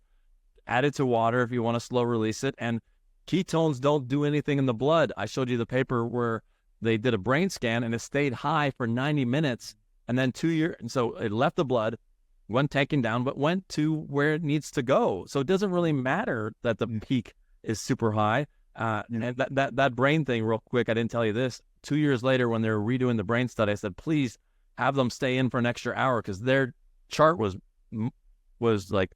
add it to water if you want to slow release it. And ketones don't do anything in the blood. I showed you the paper where they did a brain scan and it stayed high for 90 minutes. And then 2 years, and so it left the blood, went taken down, but went to where it needs to go. So it doesn't really matter that the peak is super high. And that brain thing, real quick, I didn't tell you this. 2 years later, when they were redoing the brain study, I said, please have them stay in for an extra hour, because their chart was like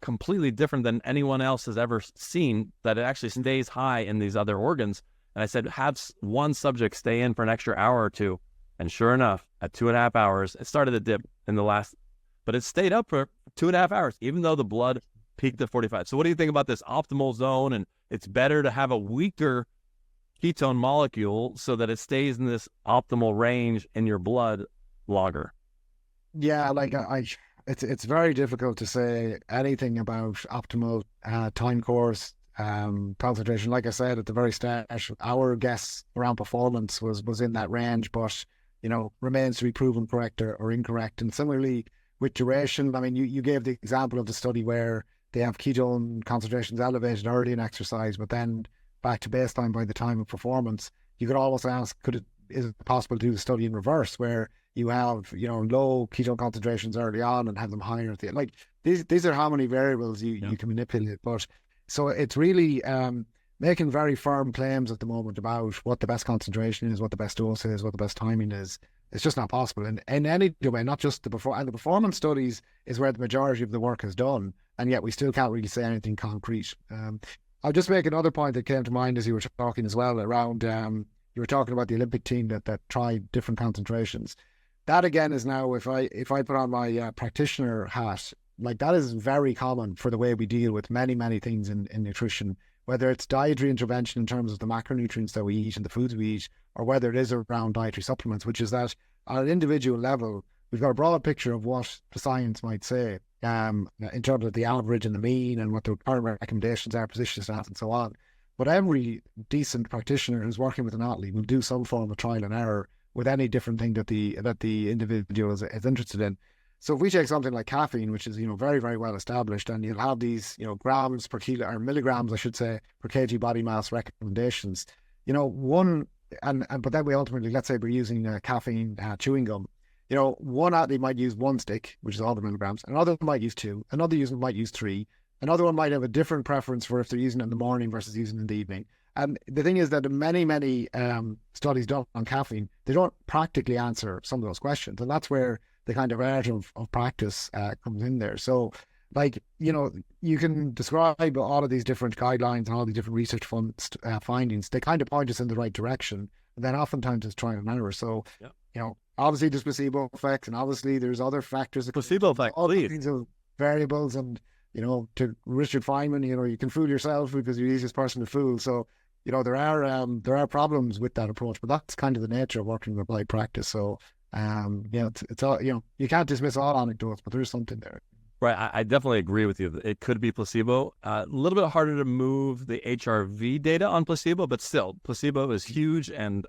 completely different than anyone else has ever seen, that it actually stays high in these other organs. And I said, have one subject stay in for an extra hour or two. And sure enough, at 2.5 hours, it started to dip in the last, but it stayed up for 2.5 hours, even though the blood peaked at 45. So what do you think about this optimal zone? And it's better to have a weaker ketone molecule so that it stays in this optimal range in your blood longer. Yeah, like it's very difficult to say anything about optimal time course concentration. Like I said at the very start, our guess around performance was in that range, but remains to be proven correct or incorrect. And similarly with duration, I mean, you gave the example of the study where they have ketone concentrations elevated early in exercise, but then back to baseline by the time of performance. You could almost ask, is it possible to do the study in reverse, where you have low ketone concentrations early on and have them higher at the end? Like these are how many variables you can manipulate. But so it's really making very firm claims at the moment about what the best concentration is, what the best dose is, what the best timing is. It's just not possible in any domain, not just the performance studies is where the majority of the work is done, and yet we still can't really say anything concrete. I'll just make another point that came to mind as you were talking as well around, you were talking about the Olympic team that tried different concentrations. That again is now, if I put on my practitioner hat, like that is very common for the way we deal with many, many things in nutrition, whether it's dietary intervention in terms of the macronutrients that we eat and the foods we eat, or whether it is around dietary supplements, which is that on an individual level, we've got a broad picture of what the science might say in terms of the average and the mean and what the current recommendations are, position stats and so on. But every decent practitioner who's working with an athlete will do some form of trial and error with any different thing that the individual is interested in. So if we take something like caffeine, which is very, very well established, and you'll have these grams per kilo, or milligrams I should say, per kg body mass recommendations, but then we ultimately, let's say we're using caffeine chewing gum. One athlete might use one stick, which is all the milligrams. Another might use two. Another user might use three. Another one might have a different preference for if they're using it in the morning versus using it in the evening. And the thing is that in many, many studies done on caffeine, they don't practically answer some of those questions. And that's where the kind of art of practice comes in there. So, you can describe all of these different guidelines and all these different research findings. They kind of point us in the right direction. And then oftentimes it's trial and error. So, obviously there's placebo effects, and obviously there's other factors. Placebo effect, all kinds of variables, and to Richard Feynman, you can fool yourself because you're the easiest person to fool. So, there are problems with that approach, but that's kind of the nature of working with applied practice. So, it's all, you can't dismiss all anecdotes, but there is something there. Right, I definitely agree with you. It could be placebo. A little bit harder to move the HRV data on placebo, but still, placebo is huge. And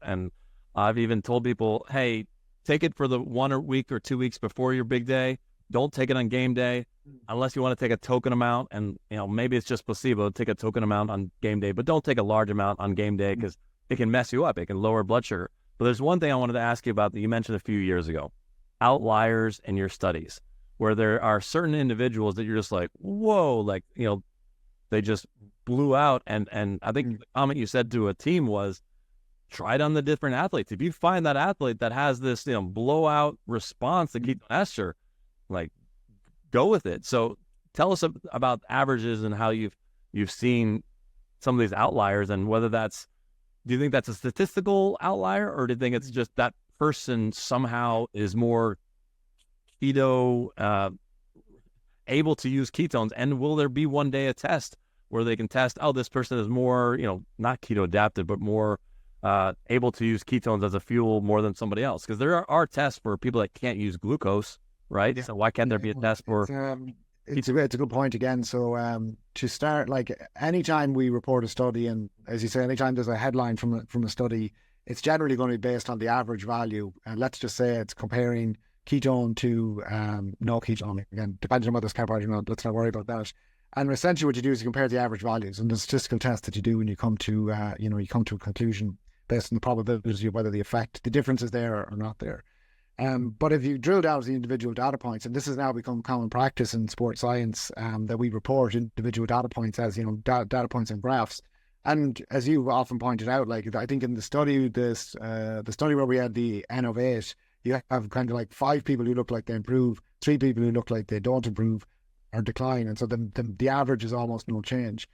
I've even told people, hey, take it for the 1 week or 2 weeks before your big day. Don't take it on game day unless you want to take a token amount. And, maybe it's just placebo. Take a token amount on game day, but don't take a large amount on game day because it can mess you up. It can lower blood sugar. But there's one thing I wanted to ask you about that you mentioned a few years ago, outliers in your studies, where there are certain individuals that you're just like, whoa, like, they just blew out. And I think the comment you said to a team was, try it on the different athletes. If you find that athlete that has this, blowout response to ketone ester, like, go with it. So tell us about averages and how you've seen some of these outliers, and whether do you think that's a statistical outlier, or do you think it's just that person somehow is more keto able to use ketones? And will there be one day a test where they can test, this person is more, not keto adapted, but more able to use ketones as a fuel more than somebody else? Because there are tests for people that can't use glucose, right? Yeah. So why can't there be a test for... It's a good point again. So to start, like, anytime we report a study, and as you say, anytime there's a headline from a study, it's generally going to be based on the average value. And let's just say it's comparing ketone to no ketone. Again, depending on whether it's carbohydrate or not, let's not worry about that. And essentially what you do is you compare the average values, and the statistical test that you do when you come to you come to a conclusion based on the probability of whether the difference is there or not there. But if you drill down to the individual data points, and this has now become common practice in sports science, that we report individual data points as data points and graphs. And as you often pointed out, like, I think in the study, the study where we had the N of 8, you have kind of like 5 people who look like they improve, 3 people who look like they don't improve or decline, and so the average is almost no change.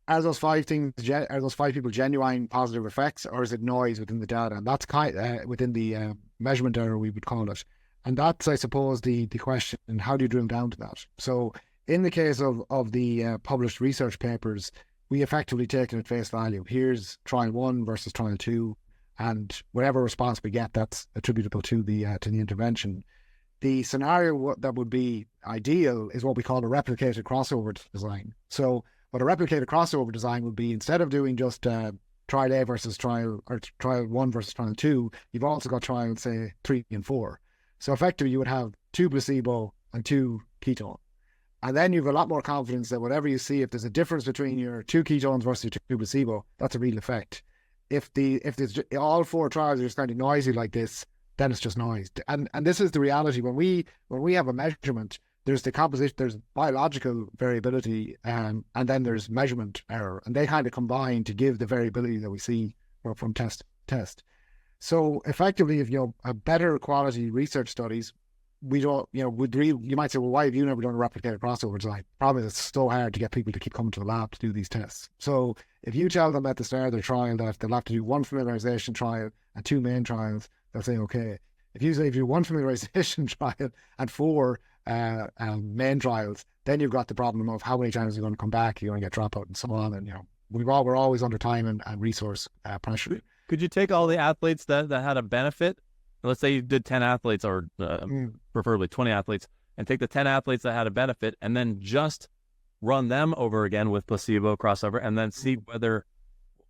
Are those 5 people genuine positive effects, or is it noise within the data? And that's within the measurement error, we would call it. And that's, I suppose, the question. And how do you drill down to that? So in the case of the published research papers, we effectively take it at face value. Here's trial 1 versus trial 2, and whatever response we get, that's attributable to the intervention. The scenario that would be ideal is what we call a replicated crossover design. So what a replicated crossover design would be, instead of doing just trial A versus trial 1 versus trial 2, you've also got trials, say, 3 and 4. So effectively, you would have 2 placebo and 2 ketone. And then you have a lot more confidence that whatever you see, if there's a difference between your 2 ketones versus your 2 placebo, that's a real effect. If there's all 4 trials are just kind of noisy like this, then it's just noise. And this is the reality. When we have a measurement, there's the composition, there's biological variability, and then there's measurement error, and they kind of combine to give the variability that we see from test to test. So effectively, if you have better quality research studies, we don't, you might say, well, why have you never done a replicated crossover design? The problem is it's so hard to get people to keep coming to the lab to do these tests. So if you tell them at the start of their trial that they'll have to do 1 familiarization trial and 2 main trials, they'll say, okay. If you say if you do 1 familiarization trial and 4 main trials, then you've got the problem of how many times you're going to come back, you're going to get dropout and so on. And, we're always under time and resource pressure. Could you take all the athletes that had a benefit? Let's say you did 10 athletes, or preferably 20 athletes, and take the 10 athletes that had a benefit and then just run them over again with placebo crossover, and then see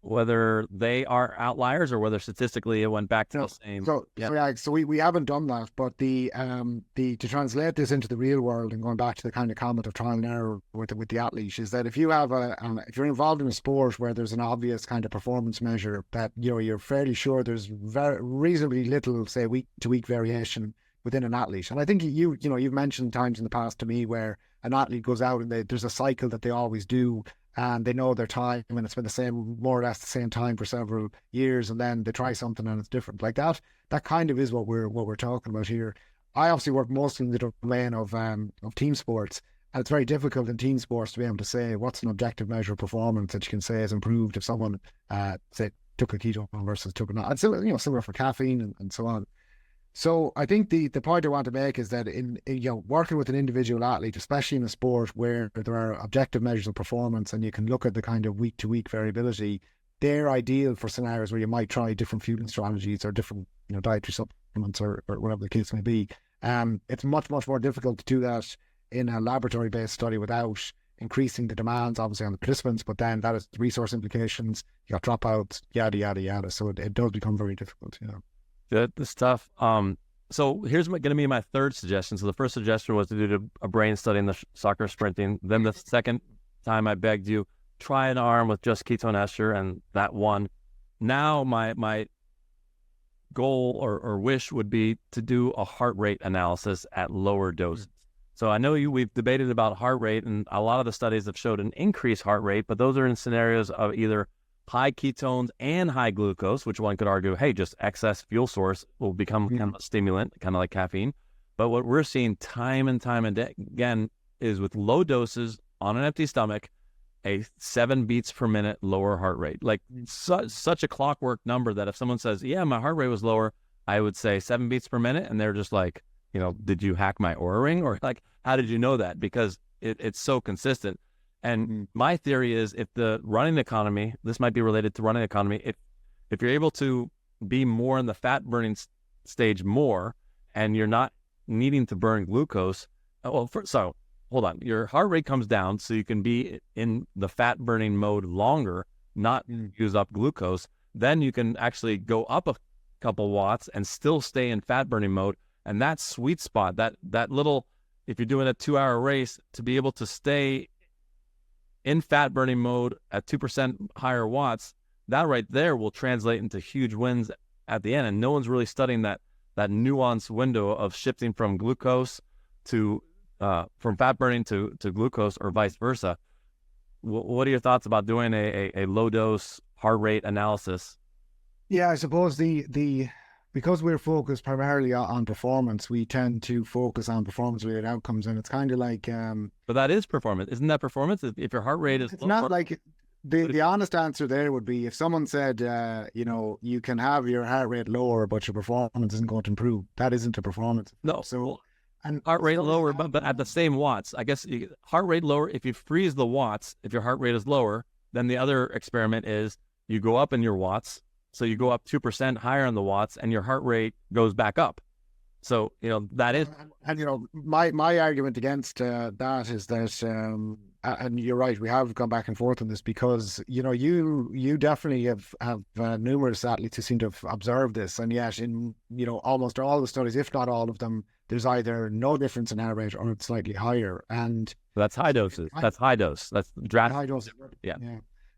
whether they are outliers or whether statistically it went back to the same. So we haven't done that, but to translate this into the real world and going back to the kind of comment of trial and error with the athlete, is that if you have if you're involved in a sport where there's an obvious kind of performance measure that you're fairly sure there's reasonably little, say, week to week variation within an athlete. And I think you've mentioned times in the past to me where an athlete goes out and there's a cycle that they always do, and they know their time, and it's been more or less the same time for several years, and then they try something and it's different. Like that kind of is what we're talking about here. I obviously work mostly in the domain of team sports, and it's very difficult in team sports to be able to say what's an objective measure of performance that you can say is improved if someone say took a ketone versus took it not. And similar for caffeine and so on. So I think the point I want to make is that in working with an individual athlete, especially in a sport where there are objective measures of performance and you can look at the kind of week to week variability, they're ideal for scenarios where you might try different fueling strategies or different dietary supplements or whatever the case may be. It's much more difficult to do that in a laboratory based study without increasing the demands obviously on the participants, but then that has resource implications. You got dropouts, yada yada yada. So it does become very difficult. Good stuff. So here's going to be my third suggestion. So the first suggestion was to do a brain study in the soccer sprinting. Then the second time I begged you, try an arm with just ketone ester, and that won. Now my goal or wish would be to do a heart rate analysis at lower doses. So I know we've debated about heart rate, and a lot of the studies have showed an increased heart rate, but those are in scenarios of either high ketones and high glucose, which one could argue, hey, just excess fuel source will become kind of a stimulant, kind of like caffeine. But what we're seeing time and time again is with low doses on an empty stomach, a 7 beats per minute lower heart rate. Like such a clockwork number that if someone says, yeah, my heart rate was lower, I would say 7 beats per minute. And they're just like, did you hack my Oura ring? Or like, how did you know that? Because it's so consistent. And my theory is if the running economy, this might be related to running economy, if you're able to be more in the fat burning stage more, and you're not needing to burn glucose, so hold on, your heart rate comes down so you can be in the fat burning mode longer, not use up glucose, then you can actually go up a couple watts and still stay in fat burning mode. And that sweet spot, that little, if you're doing a 2-hour race, to be able to stay in fat burning mode at 2% higher watts, that right there will translate into huge wins at the end. And no one's really studying that nuanced window of shifting from glucose to from fat burning to glucose, or vice versa. What are your thoughts about doing a low dose heart rate analysis? Yeah, I suppose because we're focused primarily on performance, we tend to focus on performance-related outcomes, and it's kind of like... But that is performance. Isn't that performance? If your heart rate is... It's not like... The honest answer there would be if someone said, you can have your heart rate lower, but your performance isn't going to improve. That isn't a performance. No. So And heart rate lower, but at the same watts. I guess heart rate lower, if you freeze the watts, if your heart rate is lower, then the other experiment is you go up in your watts. So you go up 2% higher on the watts and your heart rate goes back up. So, that is. And my argument against that is that, and you're right, we have gone back and forth on this because, you definitely have numerous athletes who seem to have observed this. And yet in, almost all the studies, if not all of them, there's either no difference in heart rate or it's slightly higher. And that's high doses. That's high dose. That's drastic. High dose. Yeah.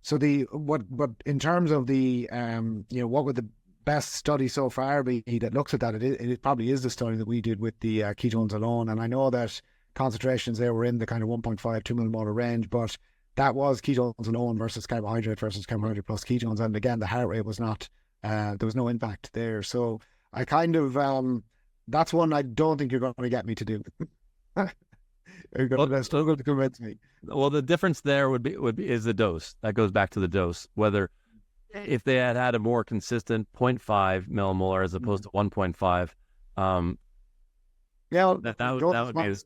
So but in terms of the, what would the best study so far be that looks at that? It probably is the study that we did with the ketones alone. And I know that concentrations there were in the kind of 1.5, 2 millimolar range, but that was ketones alone versus carbohydrate plus ketones. And again, the heart rate was not, there was no impact there. So I kind of, that's one I don't think you're going to get me to do. You're going to struggle to convince me. Well, the difference there would be is the dose. That goes back to the dose. Whether if they had a more consistent 0.5 millimolar as opposed to 1.5,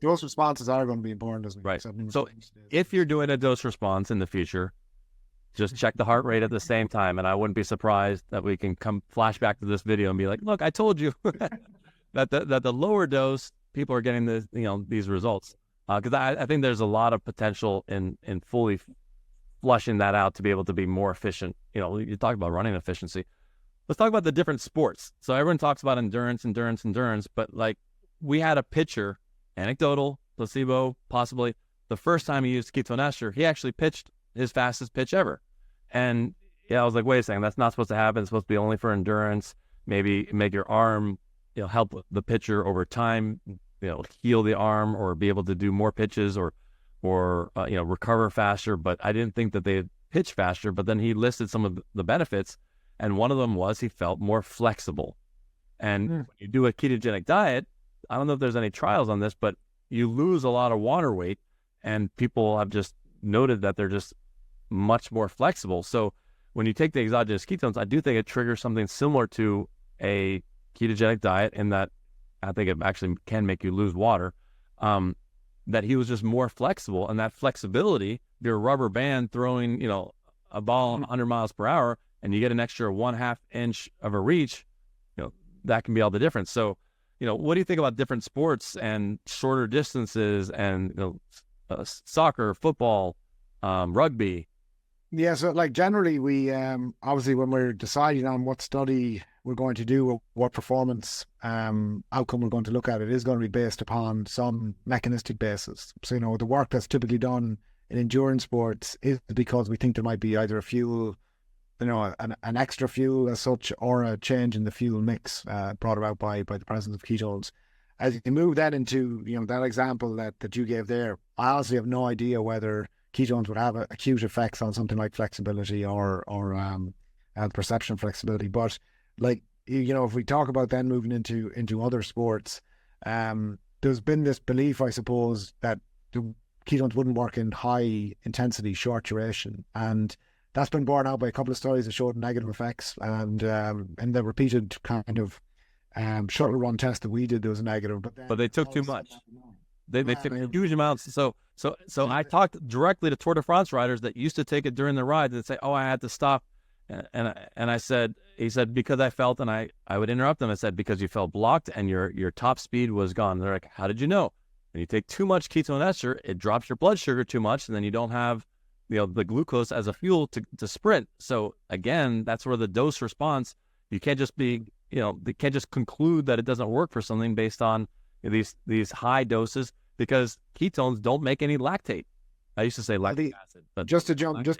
those responses are going to be important, isn't it? Right. So if you're doing a dose response in the future, just check the heart rate at the same time, and I wouldn't be surprised that we can come flash back to this video and be like, "Look, I told you that the lower dose people are getting these results." Because I think there's a lot of potential in fully flushing that out to be able to be more efficient. You talk about running efficiency. Let's talk about the different sports. So everyone talks about endurance, but like we had a pitcher, anecdotal, placebo, possibly, the first time he used ketone ester, he actually pitched his fastest pitch ever. And I was like, wait a second, that's not supposed to happen. It's supposed to be only for endurance. Maybe make your arm, help the pitcher over time, heal the arm or be able to do more pitches or recover faster. But I didn't think that they had pitched faster. But then he listed some of the benefits, and one of them was he felt more flexible. And when you do a ketogenic diet, I don't know if there's any trials on this, but you lose a lot of water weight, and people have just noted that they're just much more flexible. So when you take the exogenous ketones, I do think it triggers something similar to a ketogenic diet in that I think it actually can make you lose water, that he was just more flexible. And that flexibility, your rubber band throwing, a ball 100 miles per hour, and you get an extra 1/2 inch of a reach, that can be all the difference. So, what do you think about different sports and shorter distances and, soccer, football, rugby? Yeah, so like generally we obviously when we're deciding on what study we're going to do or what performance outcome we're going to look at, it is going to be based upon some mechanistic basis. So, the work that's typically done in endurance sports is because we think there might be either a fuel, an extra fuel as such, or a change in the fuel mix brought about by the presence of ketones. As you move that into, that example that you gave there, I honestly have no idea whether ketones would have acute effects on something like flexibility or perception of flexibility. But like, if we talk about then moving into other sports, there's been this belief, I suppose, that the ketones wouldn't work in high intensity, short duration. And that's been borne out by a couple of studies that showed negative effects. And the repeated kind of shuttle run test that we did, there was a negative. But they took too much. They took huge amounts. So I talked directly to Tour de France riders that used to take it during the ride and say, "Oh, I had to stop," and I said, he said, because I felt, and I would interrupt them. I said, because you felt blocked and your top speed was gone. They're like, "How did you know?" When you take too much ketone ester, it drops your blood sugar too much, and then you don't have the glucose as a fuel to sprint. So again, that's where the dose response. You can't just they can't just conclude that it doesn't work for something based on these high doses, because ketones don't make any lactate. I used to say lactic acid, but just to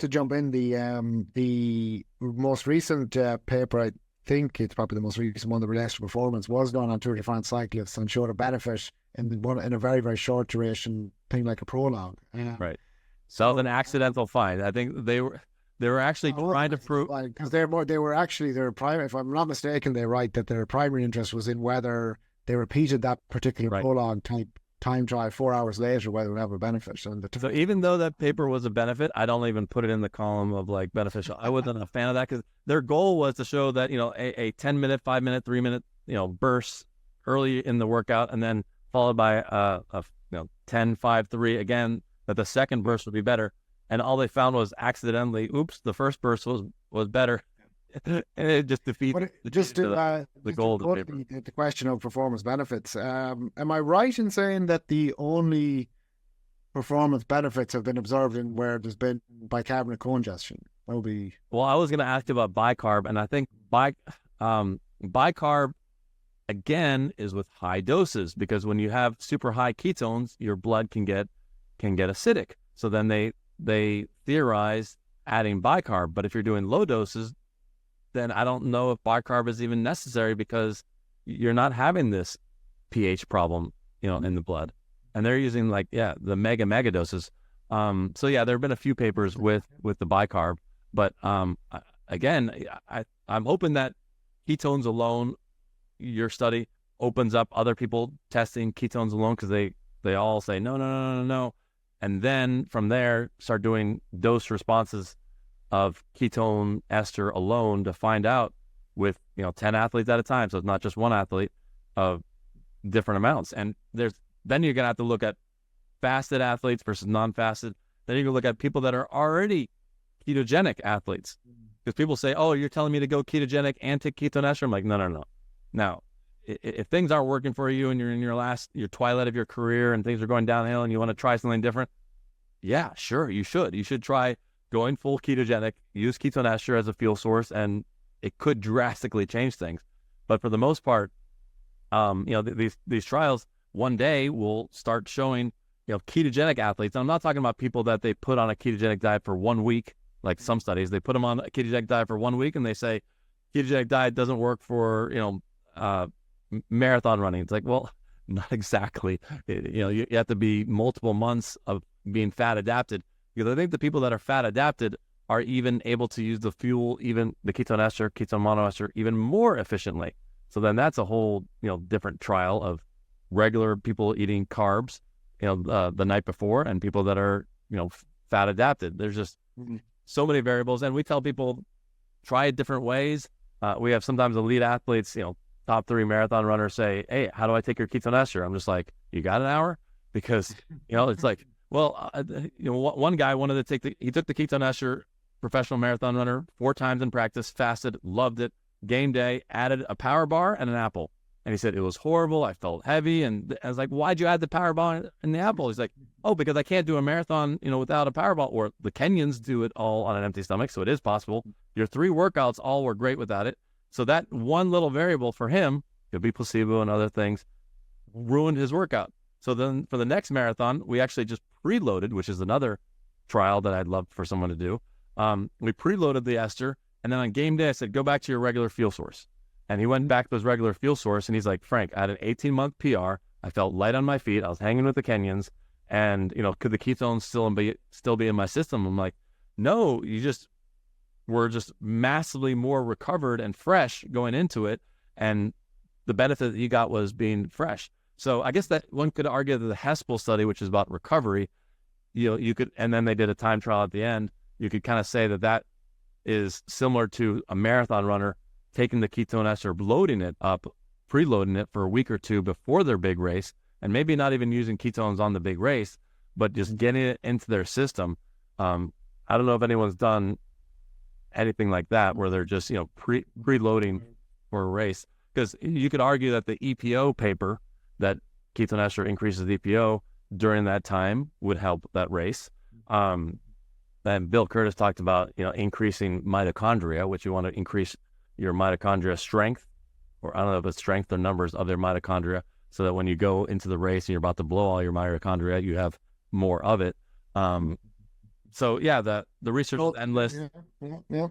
jump in, the most recent paper, I think it's probably the most recent one, that relates to performance, was done on Tour de France cyclists and showed a benefit in a very, very short duration thing like a prologue. Right. So an accidental find. I think they were actually trying to prove, because their primary, if I'm not mistaken, they write that their primary interest was in whether they repeated that particular prologue type time trial 4 hours later, whether it would have a benefit. So even though that paper was a benefit, I don't even put it in the column of like beneficial. I wasn't a fan of that, because their goal was to show that a 10-minute, 5-minute, 3-minute bursts early in the workout, and then followed by a 10, 5, 3 again, that the second burst would be better. And all they found was accidentally, oops, the first burst was better. And it just defeats the goal of the paper. The question of performance benefits. Am I right in saying that the only performance benefits have been observed in where there's been bicarbonate co-ingestion? That would be... Well, I was going to ask you about bicarb, and I think bicarb, again, is with high doses, because when you have super high ketones, your blood can get acidic. So then they theorize adding bicarb. But if you're doing low doses, then I don't know if bicarb is even necessary, because you're not having this pH problem, in the blood. And they're using the mega doses. So yeah, there have been a few papers with the bicarb, but again, I'm hoping that ketones alone, your study opens up other people testing ketones alone, because they all say no. And then from there, start doing dose responses of ketone ester alone to find out with 10 athletes at a time, so it's not just one athlete, of different amounts. And then you're gonna have to look at fasted athletes versus non-fasted. Then you're gonna look at people that are already ketogenic athletes, because people say, oh, you're telling me to go ketogenic and take ketone ester. I'm like, no. Now, if things aren't working for you and you're in your twilight of your career and things are going downhill and you want to try something different, yeah, sure, you should try going full ketogenic, use ketone ester as a fuel source, and it could drastically change things. But for the most part, these trials one day will start showing, ketogenic athletes. And I'm not talking about people that they put on a ketogenic diet for 1 week, like some studies. They put them on a ketogenic diet for 1 week and they say ketogenic diet doesn't work for, marathon running. It's like, well, not exactly. You have to be multiple months of being fat adapted. Because I think the people that are fat adapted are even able to use the fuel, even the ketone ester, ketone monoester, even more efficiently. So then that's a whole, different trial of regular people eating carbs, the night before, and people that are, fat adapted. There's just so many variables. And we tell people, try it different ways. We have sometimes elite athletes, top 3 marathon runners say, hey, how do I take your ketone ester? I'm just like, you got an hour? Because, it's like, well, one guy wanted to he took the ketone ester, professional marathon runner, 4 times in practice, fasted, loved it. Game day, added a power bar and an apple. And he said, it was horrible. I felt heavy. And I was like, why'd you add the power bar and the apple? He's like, oh, because I can't do a marathon, without a power bar. Or the Kenyans do it all on an empty stomach. So it is possible. Your 3 workouts all were great without it. So that one little variable for him, could be placebo and other things, ruined his workout. So then for the next marathon, we actually just preloaded, which is another trial that I'd love for someone to do. We preloaded the ester. And then on game day, I said, go back to your regular fuel source. And he went back to his regular fuel source. And he's like, Frank, I had an 18-month PR. I felt light on my feet. I was hanging with the Kenyans. And, could the ketones still be in my system? I'm like, no, we're just massively more recovered and fresh going into it. And the benefit that you got was being fresh. So I guess that one could argue that the HESPL study, which is about recovery, you could, and then they did a time trial at the end, you could kind of say that is similar to a marathon runner taking the ketone ester, loading it up, preloading it for a week or 2 before their big race, and maybe not even using ketones on the big race, but just getting it into their system. I don't know if anyone's done anything like that where they're just, preloading for a race. Because you could argue that the EPO paper, that ketone ester increases EPO during that time, would help that race. And Bill Curtis talked about, increasing mitochondria, which you want to increase your mitochondria strength, or I don't know if it's strength or numbers of their mitochondria, so that when you go into the race and you're about to blow all your mitochondria, you have more of it. So yeah, the research is endless. Yeah.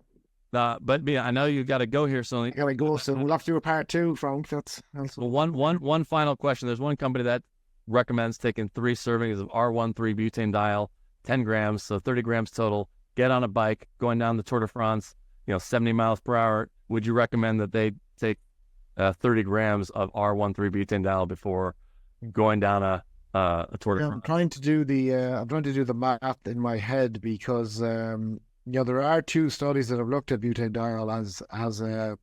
But I know you got to go here, so I gotta go. So we'll have to do a part 2, Frank. That's well, one final question. There's one company that recommends taking 3 servings of R13-butanediol, 10 grams, so 30 grams total. Get on a bike, going down the Tour de France, 70 miles per hour. Would you recommend that they take 30 grams of R13-butanediol before going down a Tour de France? I'm trying to do the math in my head, because there are 2 studies that have looked at butanediol as a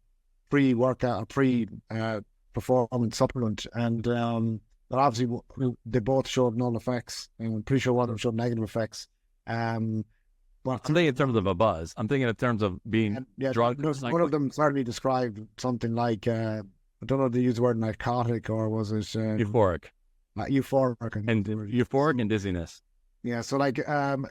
pre-workout, a pre-performance supplement, and but obviously they both showed null effects, and I'm pretty sure one of them showed negative effects. But I'm thinking in terms of a buzz. I'm thinking in terms of being drunk. One of them certainly described something like I don't know if they used the word narcotic or was it euphoric. Euphoric and dizziness. Yeah, so like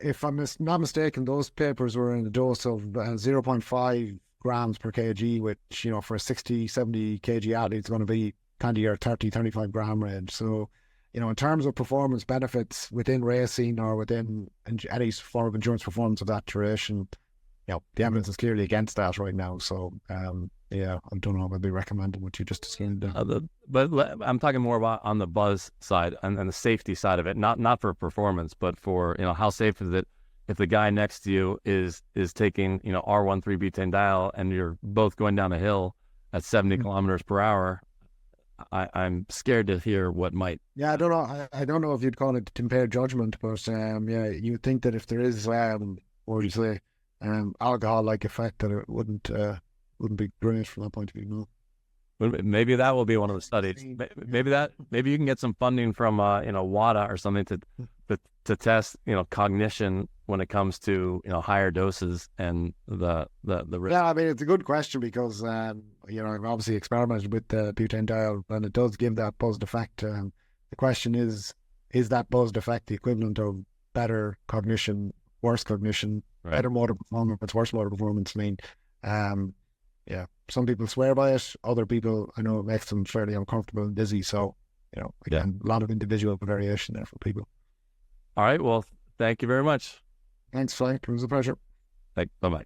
if I'm not mistaken, those papers were in a dose of 0.5 grams per kg, which, you know, for a 60, 70 kg athlete, it's going to be kind of your 30, 35 gram range. So, you know, in terms of performance benefits within racing or within any form of endurance performance of that duration, you know, the evidence is clearly against that right now. So, yeah, I don't know if I'd be recommending what you just described. But I'm talking more about on the buzz side and the safety side of it, not for performance, but for, you know, how safe is it if the guy next to you is taking, you know, R13-butanediol and you're both going down a hill at 70 kilometers per hour. I'm scared to hear what might. Yeah, I don't know. I don't know if you'd call it impaired judgment, but yeah, you would think that if there is, what would you say, alcohol-like effect, that it wouldn't be great from that point of view. No. Maybe that will be one of the studies. Maybe you can get some funding from you know, WADA or something to test, you know, cognition when it comes to, you know, higher doses and the risk. Yeah, I mean, it's a good question because you know, I've obviously experimented with the butanediol and it does give that buzzed effect. The question is that buzzed effect the equivalent of better cognition, worse cognition, better motor performance, worse motor performance? I mean, yeah, some people swear by it. Other people, I know, it makes them fairly uncomfortable and dizzy. So, you know, again, a lot of individual variation there for people. All right. Well, thank you very much. Thanks, Frank. It was a pleasure. Bye-bye.